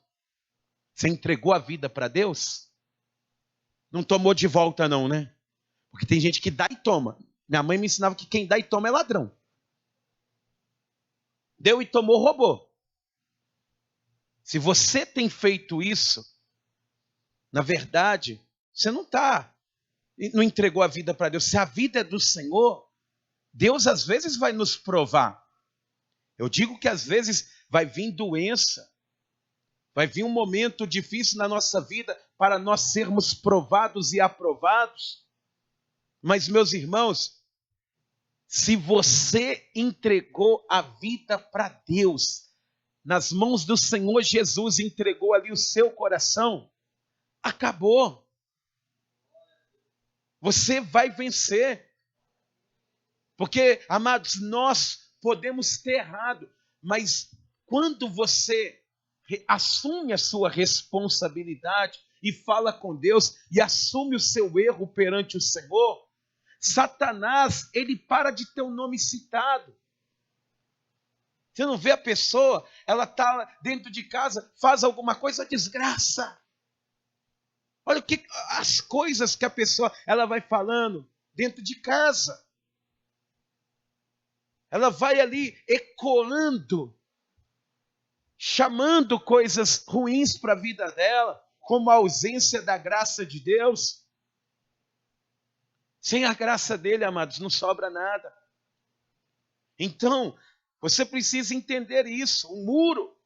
Você entregou a vida para Deus? Não tomou de volta não, né? Porque tem gente que dá e toma. Minha mãe me ensinava que quem dá e toma é ladrão. Deu e tomou, roubou. Se você tem feito isso, na verdade, você não entregou a vida para Deus. Se a vida é do Senhor, Deus às vezes vai nos provar. Eu digo que às vezes vai vir doença, vai vir um momento difícil na nossa vida para nós sermos provados e aprovados. Mas, meus irmãos, se você entregou a vida para Deus, nas mãos do Senhor Jesus, entregou ali o seu coração, acabou. Você vai vencer. Porque, amados, nós podemos ter errado, mas quando você assume a sua responsabilidade e fala com Deus e assume o seu erro perante o Senhor, Satanás, ele para de ter o nome citado. Você não vê a pessoa, ela está dentro de casa, faz alguma coisa, desgraça. Olha as coisas que a pessoa ela vai falando dentro de casa. Ela vai ali ecoando, chamando coisas ruins para a vida dela, como a ausência da graça de Deus. Sem a graça dele, amados, não sobra nada. Então, você precisa entender isso. O muro,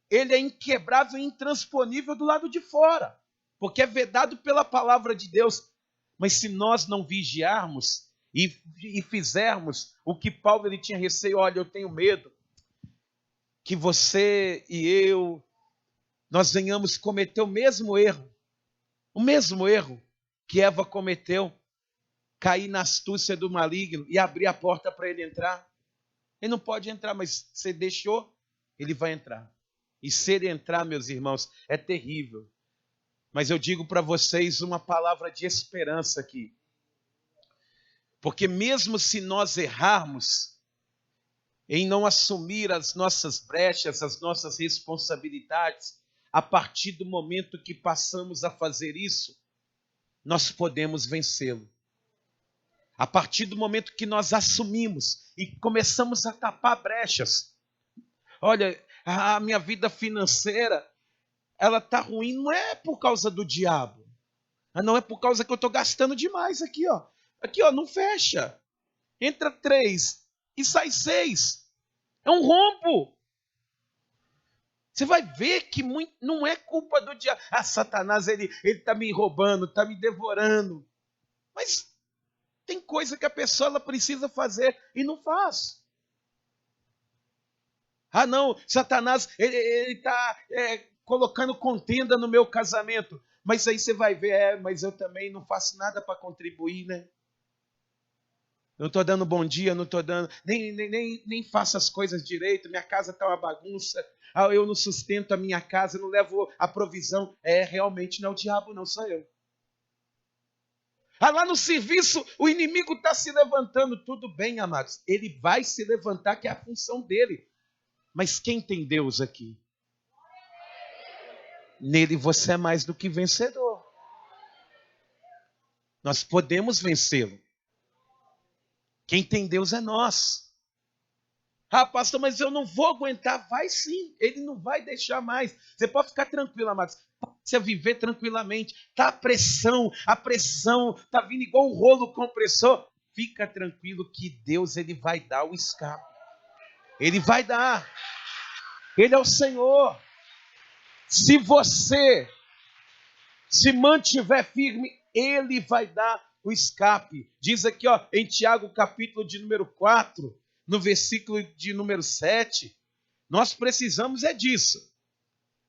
ele é inquebrável e intransponível do lado de fora, porque é vedado pela palavra de Deus. Mas se nós não vigiarmos e fizermos o que Paulo ele tinha receio, olha, eu tenho medo que você e eu, nós venhamos cometer o mesmo erro que Eva cometeu, cair na astúcia do maligno e abrir a porta para ele entrar. Ele não pode entrar, mas você deixou, ele vai entrar. E se ele entrar, meus irmãos, é terrível. Mas eu digo para vocês uma palavra de esperança aqui. Porque mesmo se nós errarmos em não assumir as nossas brechas, as nossas responsabilidades, a partir do momento que passamos a fazer isso, nós podemos vencê-lo. A partir do momento que nós assumimos e começamos a tapar brechas. Olha, a minha vida financeira, ela está ruim, não é por causa do diabo. Não é por causa que eu estou gastando demais aqui, ó. Aqui, ó, não fecha. Entra 3 e sai 6. É um rombo. Você vai ver que não é culpa do diabo. Ah, Satanás, ele está me roubando, está me devorando. Mas tem coisa que a pessoa ela precisa fazer e não faz. Ah, não, Satanás, ele está colocando contenda no meu casamento. Mas aí você vai ver, mas eu também não faço nada para contribuir, né? Não estou dando bom dia, não estou dando, nem faço as coisas direito, minha casa está uma bagunça, eu não sustento a minha casa, não levo a provisão. Realmente não é o diabo, não, sou eu. Lá no serviço o inimigo está se levantando, tudo bem, amados, ele vai se levantar, que é a função dele. Mas quem tem Deus aqui? Nele você é mais do que vencedor. Nós podemos vencê-lo. Quem tem Deus é nós. Ah, pastor, mas eu não vou aguentar. Vai sim, ele não vai deixar mais. Você pode ficar tranquilo, amados. Você viver tranquilamente. Tá a pressão tá vindo igual um rolo compressor. Fica tranquilo que Deus ele vai dar o escape. Ele vai dar. Ele é o Senhor. Se você se mantiver firme, ele vai dar o escape. Diz aqui, ó, em Tiago, capítulo de número 4, no versículo de número 7, nós precisamos é disso.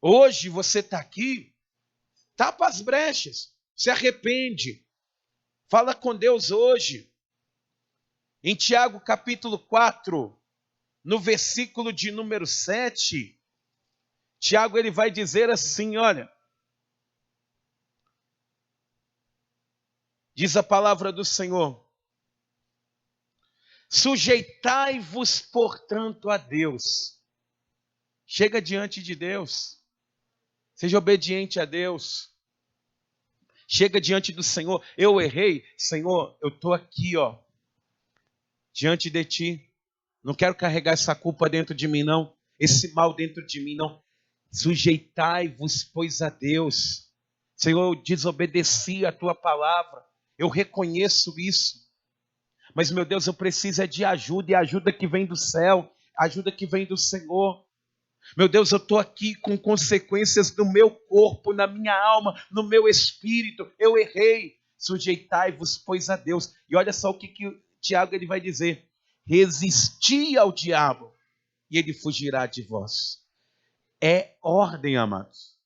Hoje você está aqui, tapa as brechas, se arrepende, fala com Deus hoje. Em Tiago, capítulo 4, no versículo de número 7, Tiago ele vai dizer assim, olha, diz a palavra do Senhor: sujeitai-vos, portanto, a Deus. Chega diante de Deus. Seja obediente a Deus. Chega diante do Senhor. Eu errei. Senhor, eu estou aqui, ó, diante de Ti. Não quero carregar essa culpa dentro de mim, não. Esse mal dentro de mim, não. Sujeitai-vos, pois, a Deus. Senhor, eu desobedeci a Tua palavra. Eu reconheço isso. Mas, meu Deus, eu preciso é de ajuda. E a ajuda que vem do céu. A ajuda que vem do Senhor. Meu Deus, eu estou aqui com consequências no meu corpo, na minha alma, no meu espírito. Eu errei. Sujeitai-vos, pois, a Deus. E olha só o que o Tiago ele vai dizer. Resisti ao diabo e ele fugirá de vós. É ordem, amados.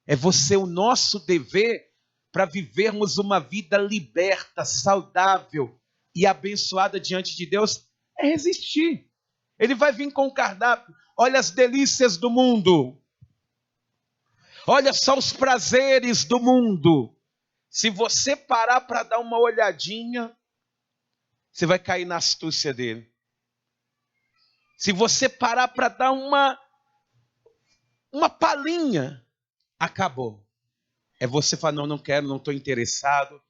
É você o nosso dever para vivermos uma vida liberta, saudável e abençoada diante de Deus. É resistir. Ele vai vir com o cardápio. Olha as delícias do mundo. Olha só os prazeres do mundo. Se você parar para dar uma olhadinha, você vai cair na astúcia dele. Se você parar para dar uma palhinha, acabou. É você falar, não quero, não estou interessado.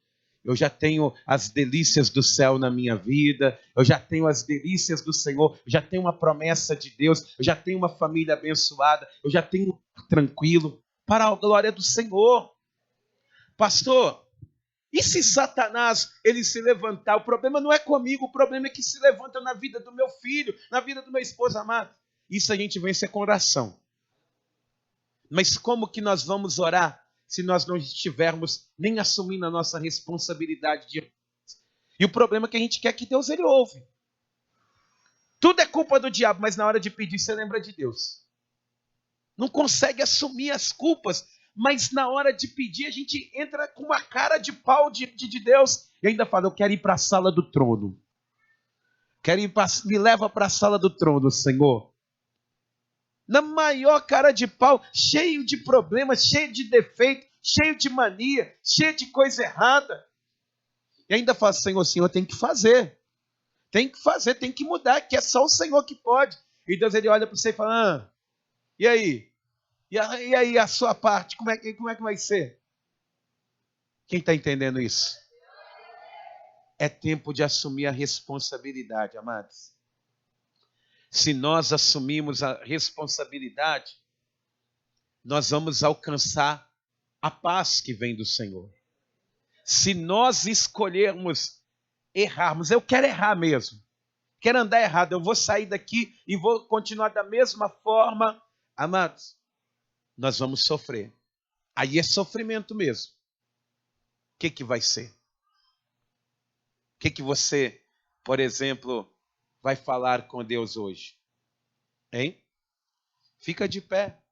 Eu já tenho as delícias do céu na minha vida, eu já tenho as delícias do Senhor, eu já tenho uma promessa de Deus, eu já tenho uma família abençoada, eu já tenho tranquilo, para a glória do Senhor. Pastor, e se Satanás ele se levantar? O problema não é comigo, o problema é que se levanta na vida do meu filho, na vida do meu esposo amado. Isso a gente vence com oração. Mas como que nós vamos orar se nós não estivermos nem assumindo a nossa responsabilidade de... E o problema é que a gente quer que Deus ele ouve. Tudo é culpa do diabo, mas na hora de pedir você lembra de Deus. Não consegue assumir as culpas, mas na hora de pedir a gente entra com uma cara de pau de Deus e ainda fala, eu quero ir para a sala do trono. Me leva para a sala do trono, Senhor. Na maior cara de pau, cheio de problemas, cheio de defeito, cheio de mania, cheio de coisa errada. E ainda fala, Senhor, tem que fazer. Tem que fazer, tem que mudar, que é só o Senhor que pode. E Deus ele olha para você e fala, e aí? E aí a sua parte, como é que vai ser? Quem está entendendo isso? É tempo de assumir a responsabilidade, amados. Se nós assumirmos a responsabilidade, nós vamos alcançar a paz que vem do Senhor. Se nós escolhermos errarmos, eu quero errar mesmo, quero andar errado, eu vou sair daqui e vou continuar da mesma forma, amados, nós vamos sofrer. Aí é sofrimento mesmo. O que vai ser? O que você, por exemplo, vai falar com Deus hoje? Hein? Fica de pé,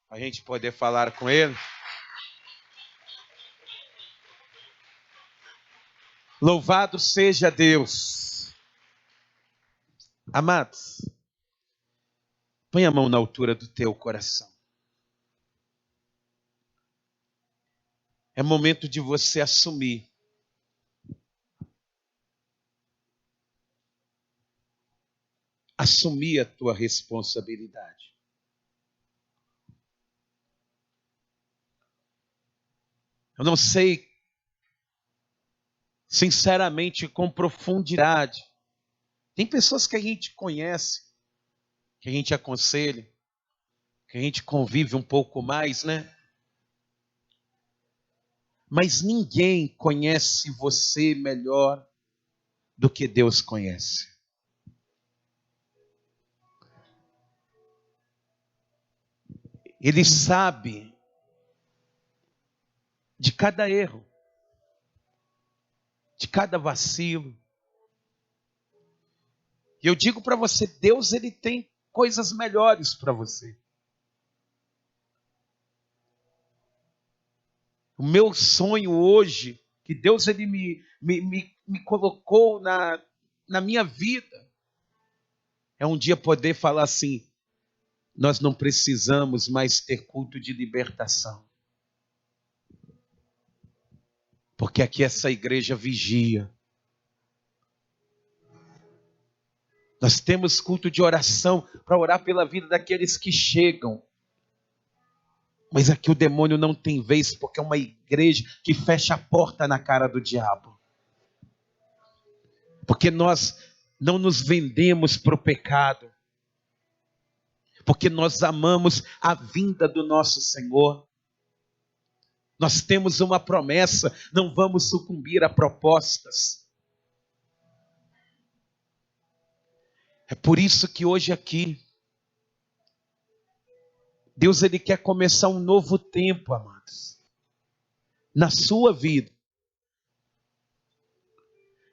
para a gente poder falar com Ele. Louvado seja Deus. Amados, põe a mão na altura do teu coração. É momento de você assumir. Assumir a tua responsabilidade. Eu não sei, sinceramente, com profundidade. Tem pessoas que a gente conhece, que a gente aconselha, que a gente convive um pouco mais, né? Mas ninguém conhece você melhor do que Deus conhece. Ele sabe de cada erro, de cada vacilo. E eu digo para você, Deus ele tem coisas melhores para você. O meu sonho hoje, que Deus ele me colocou na minha vida, é um dia poder falar assim, nós não precisamos mais ter culto de libertação. Porque aqui essa igreja vigia. Nós temos culto de oração para orar pela vida daqueles que chegam. Mas aqui o demônio não tem vez, porque é uma igreja que fecha a porta na cara do diabo. Porque nós não nos vendemos para o pecado. Porque nós amamos a vinda do nosso Senhor. Nós temos uma promessa, não vamos sucumbir a propostas. É por isso que hoje aqui, Deus ele quer começar um novo tempo, amados, na sua vida.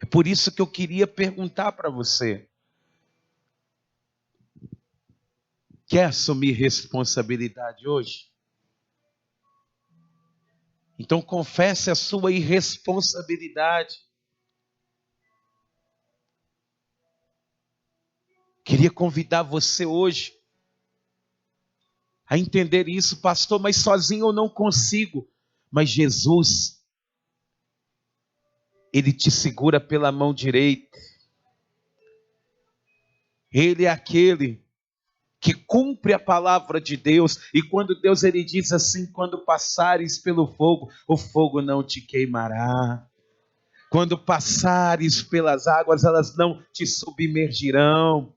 É por isso que eu queria perguntar para você, quer assumir responsabilidade hoje? Então confesse a sua irresponsabilidade. Queria convidar você hoje a entender isso, pastor, mas sozinho eu não consigo. Mas Jesus, ele te segura pela mão direita. Ele é aquele que cumpre a palavra de Deus. E quando Deus ele diz assim, quando passares pelo fogo, o fogo não te queimará. Quando passares pelas águas, elas não te submergirão.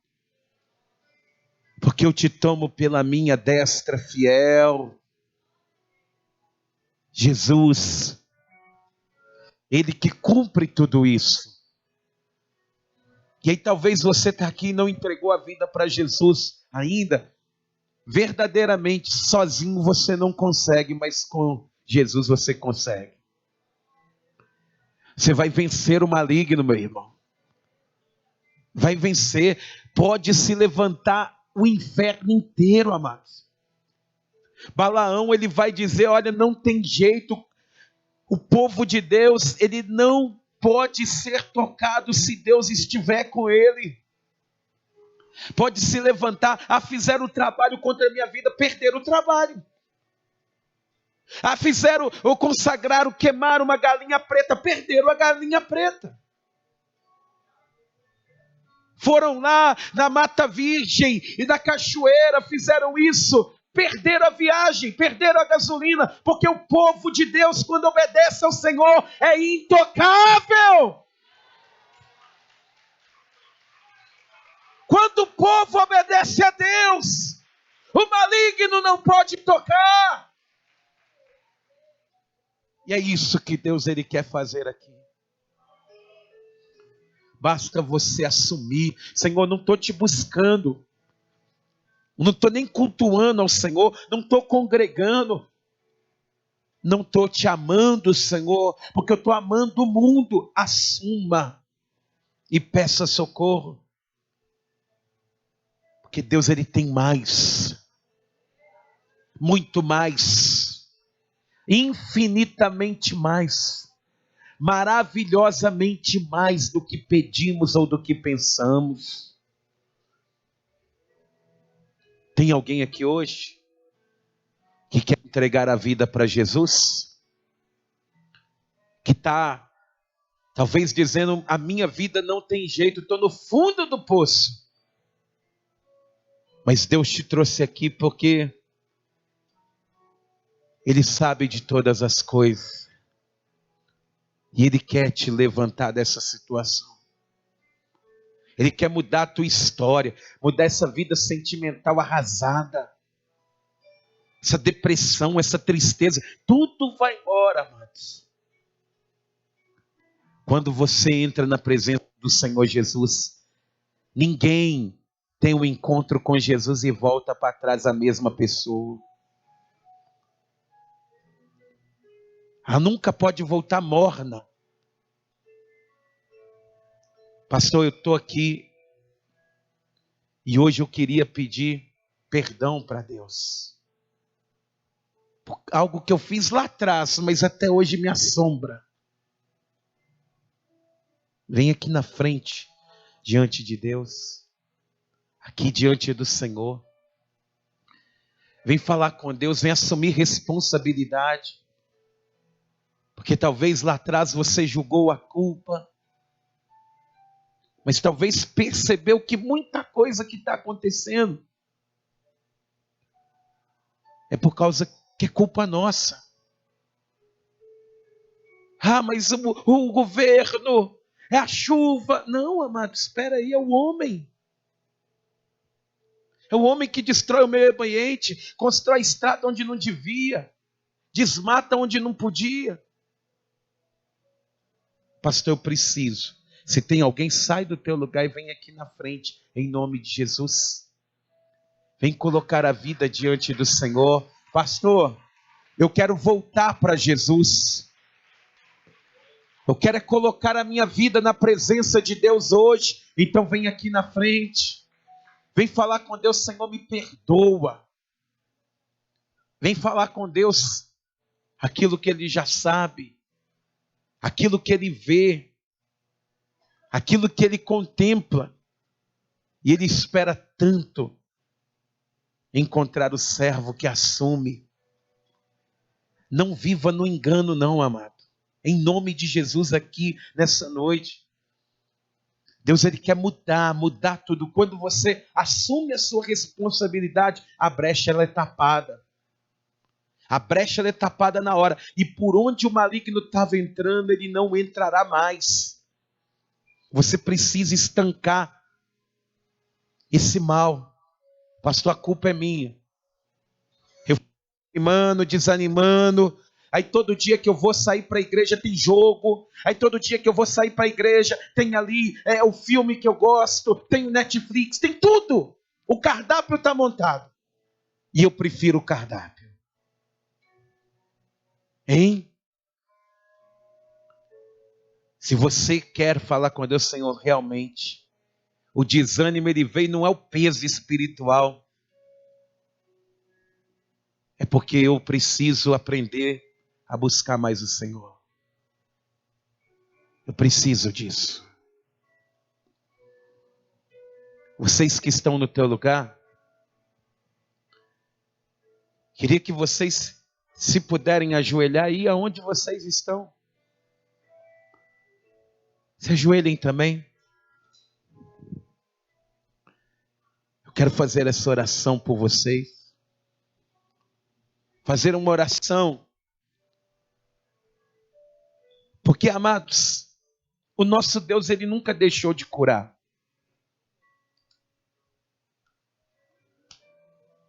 Porque eu te tomo pela minha destra fiel. Jesus, ele que cumpre tudo isso. E aí talvez você está aqui e não entregou a vida para Jesus ainda. Verdadeiramente, sozinho você não consegue, mas com Jesus você consegue. Você vai vencer o maligno, meu irmão. Vai vencer, pode se levantar o inferno inteiro, amados. Balaão, ele vai dizer, olha, não tem jeito, o povo de Deus, ele não pode ser tocado se Deus estiver com ele. Pode se levantar, fizeram o trabalho contra a minha vida, perderam o trabalho. Fizeram ou consagraram, queimaram uma galinha preta, perderam a galinha preta. Foram lá na Mata Virgem e na cachoeira, fizeram isso, perderam a viagem, perderam a gasolina, porque o povo de Deus, quando obedece ao Senhor, é intocável. Quando o povo obedece a Deus, o maligno não pode tocar. E é isso que Deus ele quer fazer aqui. Basta você assumir, Senhor, não estou te buscando, não estou nem cultuando ao Senhor, não estou congregando, não estou te amando, Senhor, porque eu estou amando o mundo. Assuma e peça socorro, porque Deus ele tem mais, muito mais, infinitamente mais, maravilhosamente mais do que pedimos ou do que pensamos. Tem alguém aqui hoje que quer entregar a vida para Jesus? Que está talvez dizendo, a minha vida não tem jeito, estou no fundo do poço. Mas Deus te trouxe aqui porque Ele sabe de todas as coisas. E Ele quer te levantar dessa situação. Ele quer mudar a tua história, mudar essa vida sentimental arrasada. Essa depressão, essa tristeza, tudo vai embora, amados. Quando você entra na presença do Senhor Jesus, ninguém tem um encontro com Jesus e volta para trás a mesma pessoa. Ela nunca pode voltar morna. Pastor, eu estou aqui e hoje eu queria pedir perdão para Deus. Por algo que eu fiz lá atrás, mas até hoje me assombra. Vem aqui na frente, diante de Deus, aqui diante do Senhor. Vem falar com Deus, vem assumir responsabilidade. Porque talvez lá atrás você julgou a culpa, mas talvez percebeu que muita coisa que está acontecendo é por causa que é culpa nossa. Ah, mas o governo, é a chuva. Não, amado, espera aí, é o homem. É o homem que destrói o meio ambiente, constrói estrada onde não devia, desmata onde não podia. Pastor, eu preciso. Se tem alguém, sai do teu lugar e vem aqui na frente, em nome de Jesus. Vem colocar a vida diante do Senhor. Pastor, eu quero voltar para Jesus. Eu quero colocar a minha vida na presença de Deus hoje. Então vem aqui na frente. Vem falar com Deus, Senhor, me perdoa. Vem falar com Deus aquilo que Ele já sabe, aquilo que Ele vê, aquilo que Ele contempla. E Ele espera tanto encontrar o servo que assume. Não viva no engano não, amado. Em nome de Jesus aqui nessa noite. Deus, Ele quer mudar tudo. Quando você assume a sua responsabilidade, a brecha ela é tapada. A brecha ela é tapada na hora. E por onde o maligno estava entrando, ele não entrará mais. Você precisa estancar esse mal. Pastor, a culpa é minha. Eu fui desanimando. Aí todo dia que eu vou sair para a igreja tem jogo. Aí todo dia que eu vou sair para a igreja tem ali o filme que eu gosto. Tem o Netflix, tem tudo. O cardápio está montado. E eu prefiro o cardápio. Hein? Se você quer falar com Deus, Senhor, realmente, o desânimo ele veio, não é o peso espiritual. É porque eu preciso aprender a buscar mais o Senhor. Eu preciso disso. Vocês que estão no teu lugar, queria que vocês, se puderem ajoelhar aí aonde vocês estão. Se ajoelhem também. Eu quero fazer essa oração por vocês. Fazer uma oração. Porque, amados, o nosso Deus, Ele nunca deixou de curar.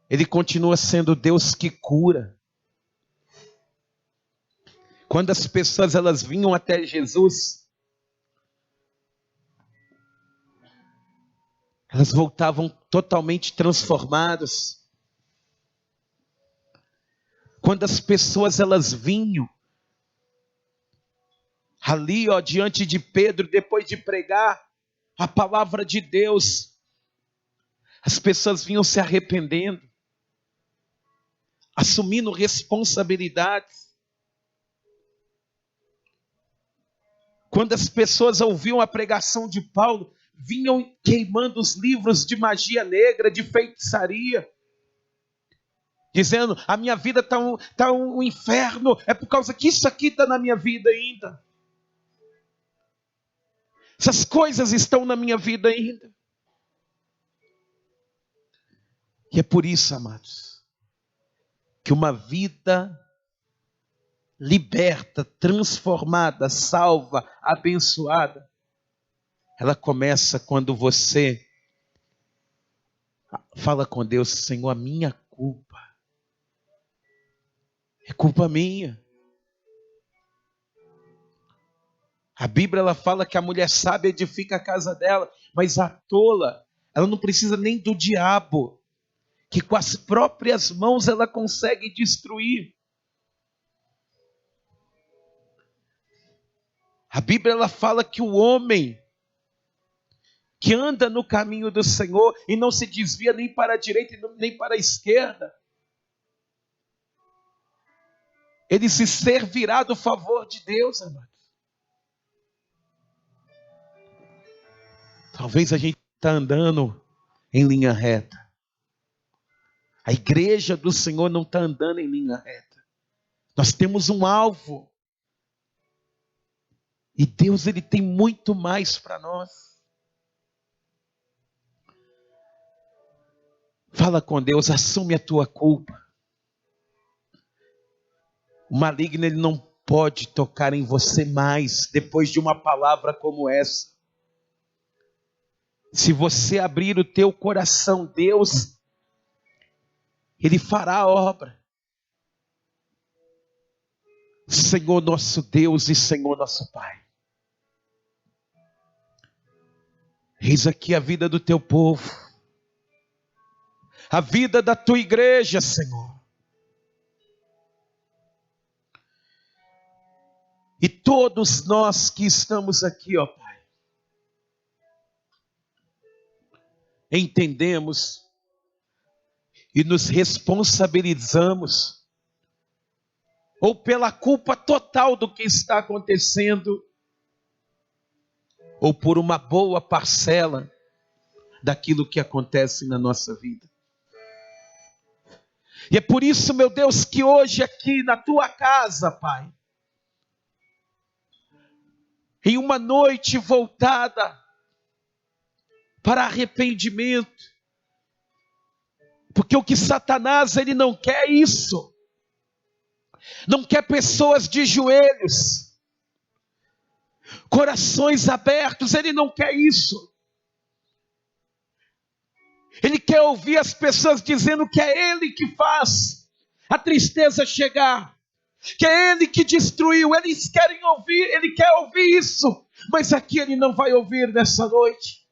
Ele continua sendo Deus que cura. Quando as pessoas elas vinham até Jesus, elas voltavam totalmente transformadas. Quando as pessoas elas vinham ali, diante de Pedro, depois de pregar a palavra de Deus, as pessoas vinham se arrependendo, assumindo responsabilidades. Quando as pessoas ouviam a pregação de Paulo, vinham queimando os livros de magia negra, de feitiçaria, dizendo, a minha vida está um inferno, é por causa que isso aqui está na minha vida ainda. Essas coisas estão na minha vida ainda. E é por isso, amados, que uma vida liberta, transformada, salva, abençoada, ela começa quando você fala com Deus, Senhor, a minha culpa é culpa minha. A Bíblia ela fala que a mulher sábia edifica a casa dela, mas a tola, ela não precisa nem do diabo, que com as próprias mãos ela consegue destruir. A Bíblia ela fala que o homem que anda no caminho do Senhor e não se desvia nem para a direita nem para a esquerda, ele se servirá do favor de Deus, amado. Talvez a gente está andando em linha reta. A igreja do Senhor não está andando em linha reta. Nós temos um alvo. E Deus ele tem muito mais para nós. Fala com Deus, assume a tua culpa. O maligno ele não pode tocar em você mais depois de uma palavra como essa. Se você abrir o teu coração, Deus, ele fará a obra. Senhor nosso Deus e Senhor nosso Pai. Eis aqui a vida do teu povo. A vida da tua igreja, Senhor. E todos nós que estamos aqui, ó Pai, entendemos e nos responsabilizamos, ou pela culpa total do que está acontecendo, ou por uma boa parcela daquilo que acontece na nossa vida. E é por isso, meu Deus, que hoje aqui na tua casa, Pai, em uma noite voltada para arrependimento, porque o que Satanás ele não quer isso, não quer pessoas de joelhos, corações abertos, ele não quer isso. Ele quer ouvir as pessoas dizendo que é ele que faz a tristeza chegar, que é ele que destruiu. Eles querem ouvir, ele quer ouvir isso, mas aqui ele não vai ouvir nessa noite.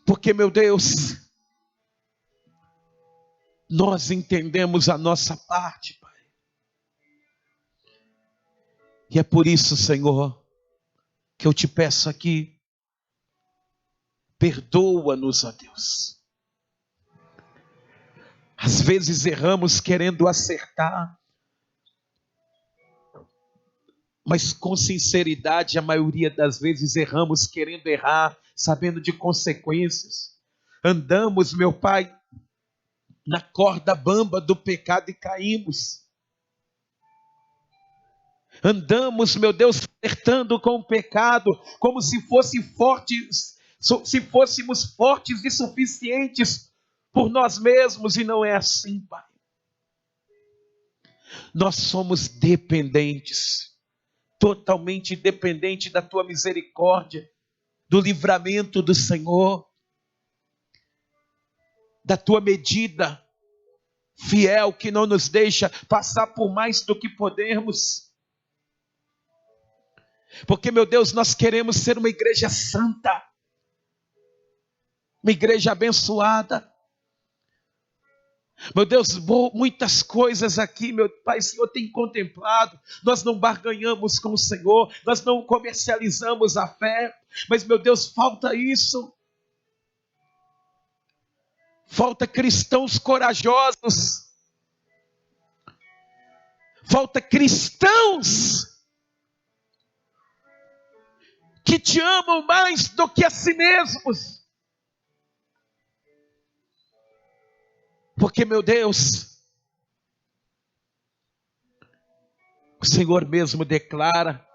Porque, meu Deus, nós entendemos a nossa parte, Pai. E é por isso, Senhor, que eu te peço aqui, perdoa-nos, ó Deus. Às vezes erramos querendo acertar, mas com sinceridade, a maioria das vezes erramos querendo errar, sabendo de consequências. Andamos, meu Pai, na corda bamba do pecado e caímos. Andamos, meu Deus, flertando com o pecado, como se fôssemos fortes e suficientes por nós mesmos, e não é assim, Pai. Nós somos dependentes, totalmente dependentes da tua misericórdia, do livramento do Senhor, da tua medida fiel que não nos deixa passar por mais do que podemos. Porque, meu Deus, nós queremos ser uma igreja santa, uma igreja abençoada. Meu Deus, muitas coisas aqui, meu Pai, Senhor, tem contemplado. Nós não barganhamos com o Senhor, nós não comercializamos a fé, mas, meu Deus, falta isso. Falta cristãos corajosos. Falta cristãos que te amam mais do que a si mesmos. Porque, meu Deus, o Senhor mesmo declara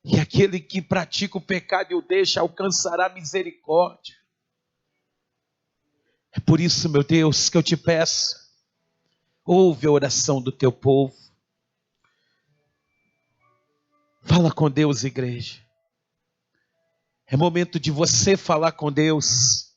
que aquele que pratica o pecado e o deixa alcançará misericórdia. É por isso, meu Deus, que eu te peço, ouve a oração do teu povo. Fala com Deus, igreja. É momento de você falar com Deus.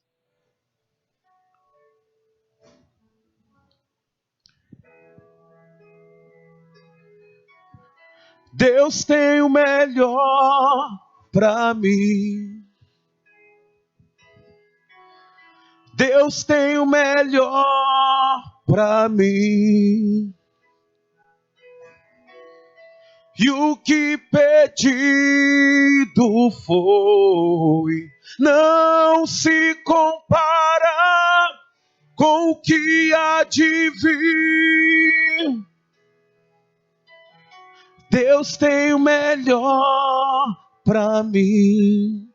Deus tem o melhor para mim. Deus tem o melhor para mim. E o que pedido foi, não se compara com o que há de vir. Deus tem o melhor para mim.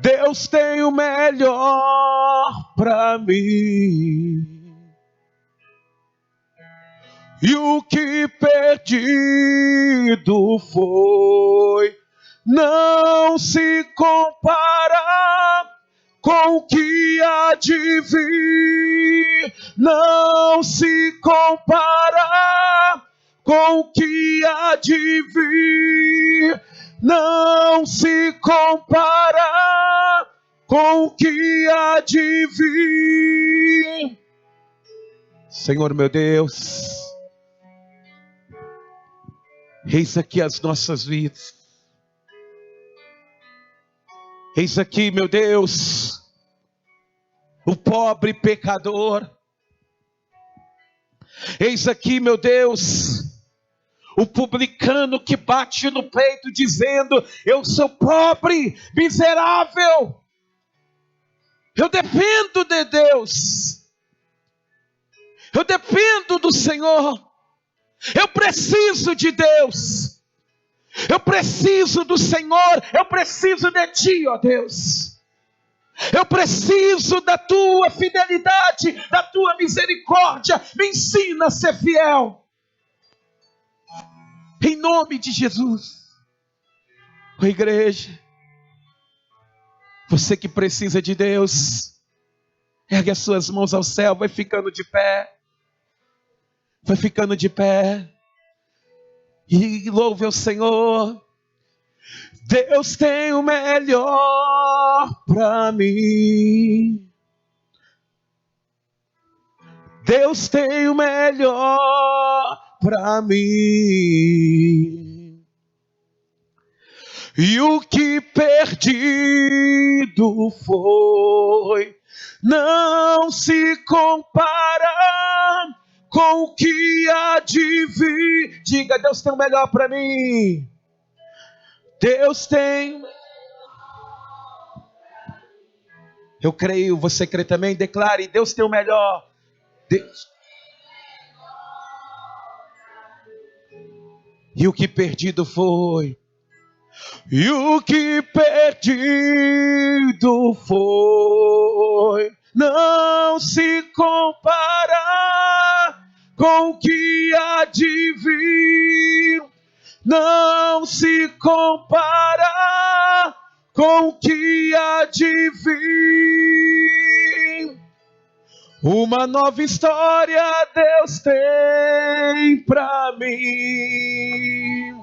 Deus tem o melhor para mim. E o que perdido foi, não se compara com o que há de vir. Não se compara com o que há de vir. Não se compara com o que há de vir. Senhor meu Deus, eis aqui as nossas vidas. Eis aqui, meu Deus, o pobre pecador. Eis aqui, meu Deus, o publicano que bate no peito dizendo: eu sou pobre, miserável. Eu dependo de Deus. Eu dependo do Senhor. Eu preciso de Deus. Eu preciso do Senhor. Eu preciso de Ti, ó Deus. Eu preciso da Tua fidelidade, da Tua misericórdia. Me ensina a ser fiel. Em nome de Jesus. Ó igreja, você que precisa de Deus, ergue as suas mãos ao céu, vai ficando de pé. Vai ficando de pé. E louve ao Senhor. Deus tem o melhor para mim. Deus tem o melhor para mim. E o que perdido foi, não se compara com o que há de vir. Diga: Deus tem o melhor para mim. Deus tem. Eu creio, você crê também? Declare: Deus tem o melhor. Deus. E o que perdido foi. E o que perdido foi, não se compara com o que há de vir. Não se compara com o que há de vir. Uma nova história Deus tem pra mim.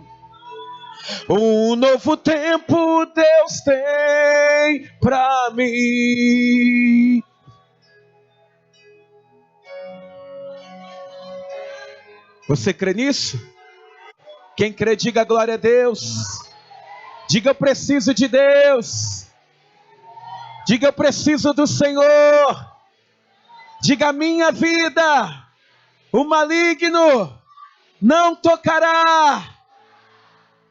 Um novo tempo Deus tem pra mim. Você crê nisso? Quem crê, diga glória a Deus. Diga: eu preciso de Deus. Diga: eu preciso do Senhor. Diga: a minha vida, o maligno não tocará.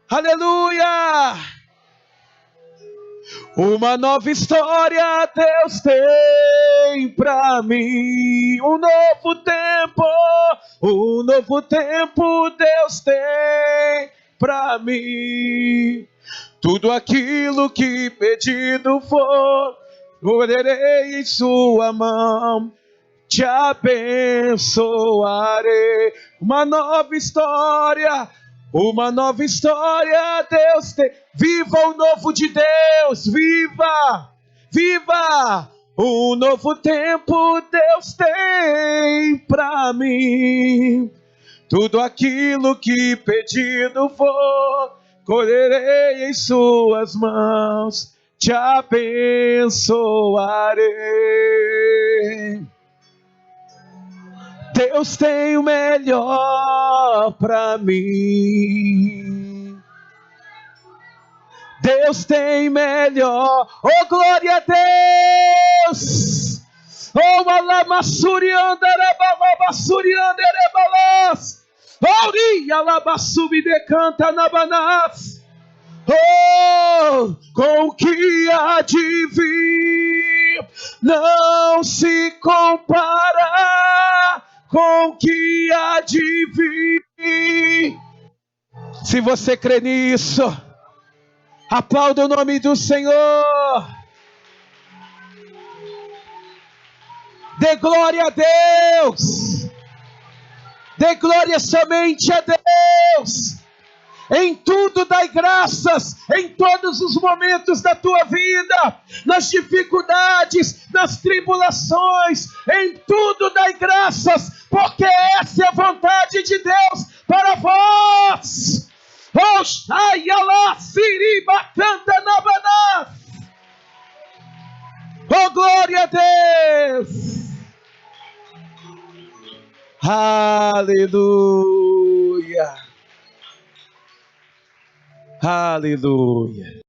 Aleluia! Uma nova história Deus tem pra mim. Um novo tempo Deus tem pra mim. Tudo aquilo que pedido for, colherei em sua mão. Te abençoarei. Uma nova história Deus tem. Viva o novo de Deus, viva, viva. Um novo tempo Deus tem pra mim. Tudo aquilo que pedido for, colherei em suas mãos. Te abençoarei. Deus tem o melhor para mim. Deus tem melhor. Oh, glória a Deus. Oh, alamassuriandarebalas. Ori, alabassumi decanta nabanas. Oh, com o que há de vir, não se compara com o que há de vir. Se você crê nisso, aplauda o nome do Senhor. Dê glória a Deus. Dê glória somente a Deus. Em tudo dai graças, em todos os momentos da tua vida, nas dificuldades, nas tribulações, em tudo dai graças, porque essa é a vontade de Deus para vós. Oh, glória a Deus. Aleluia. Aleluia.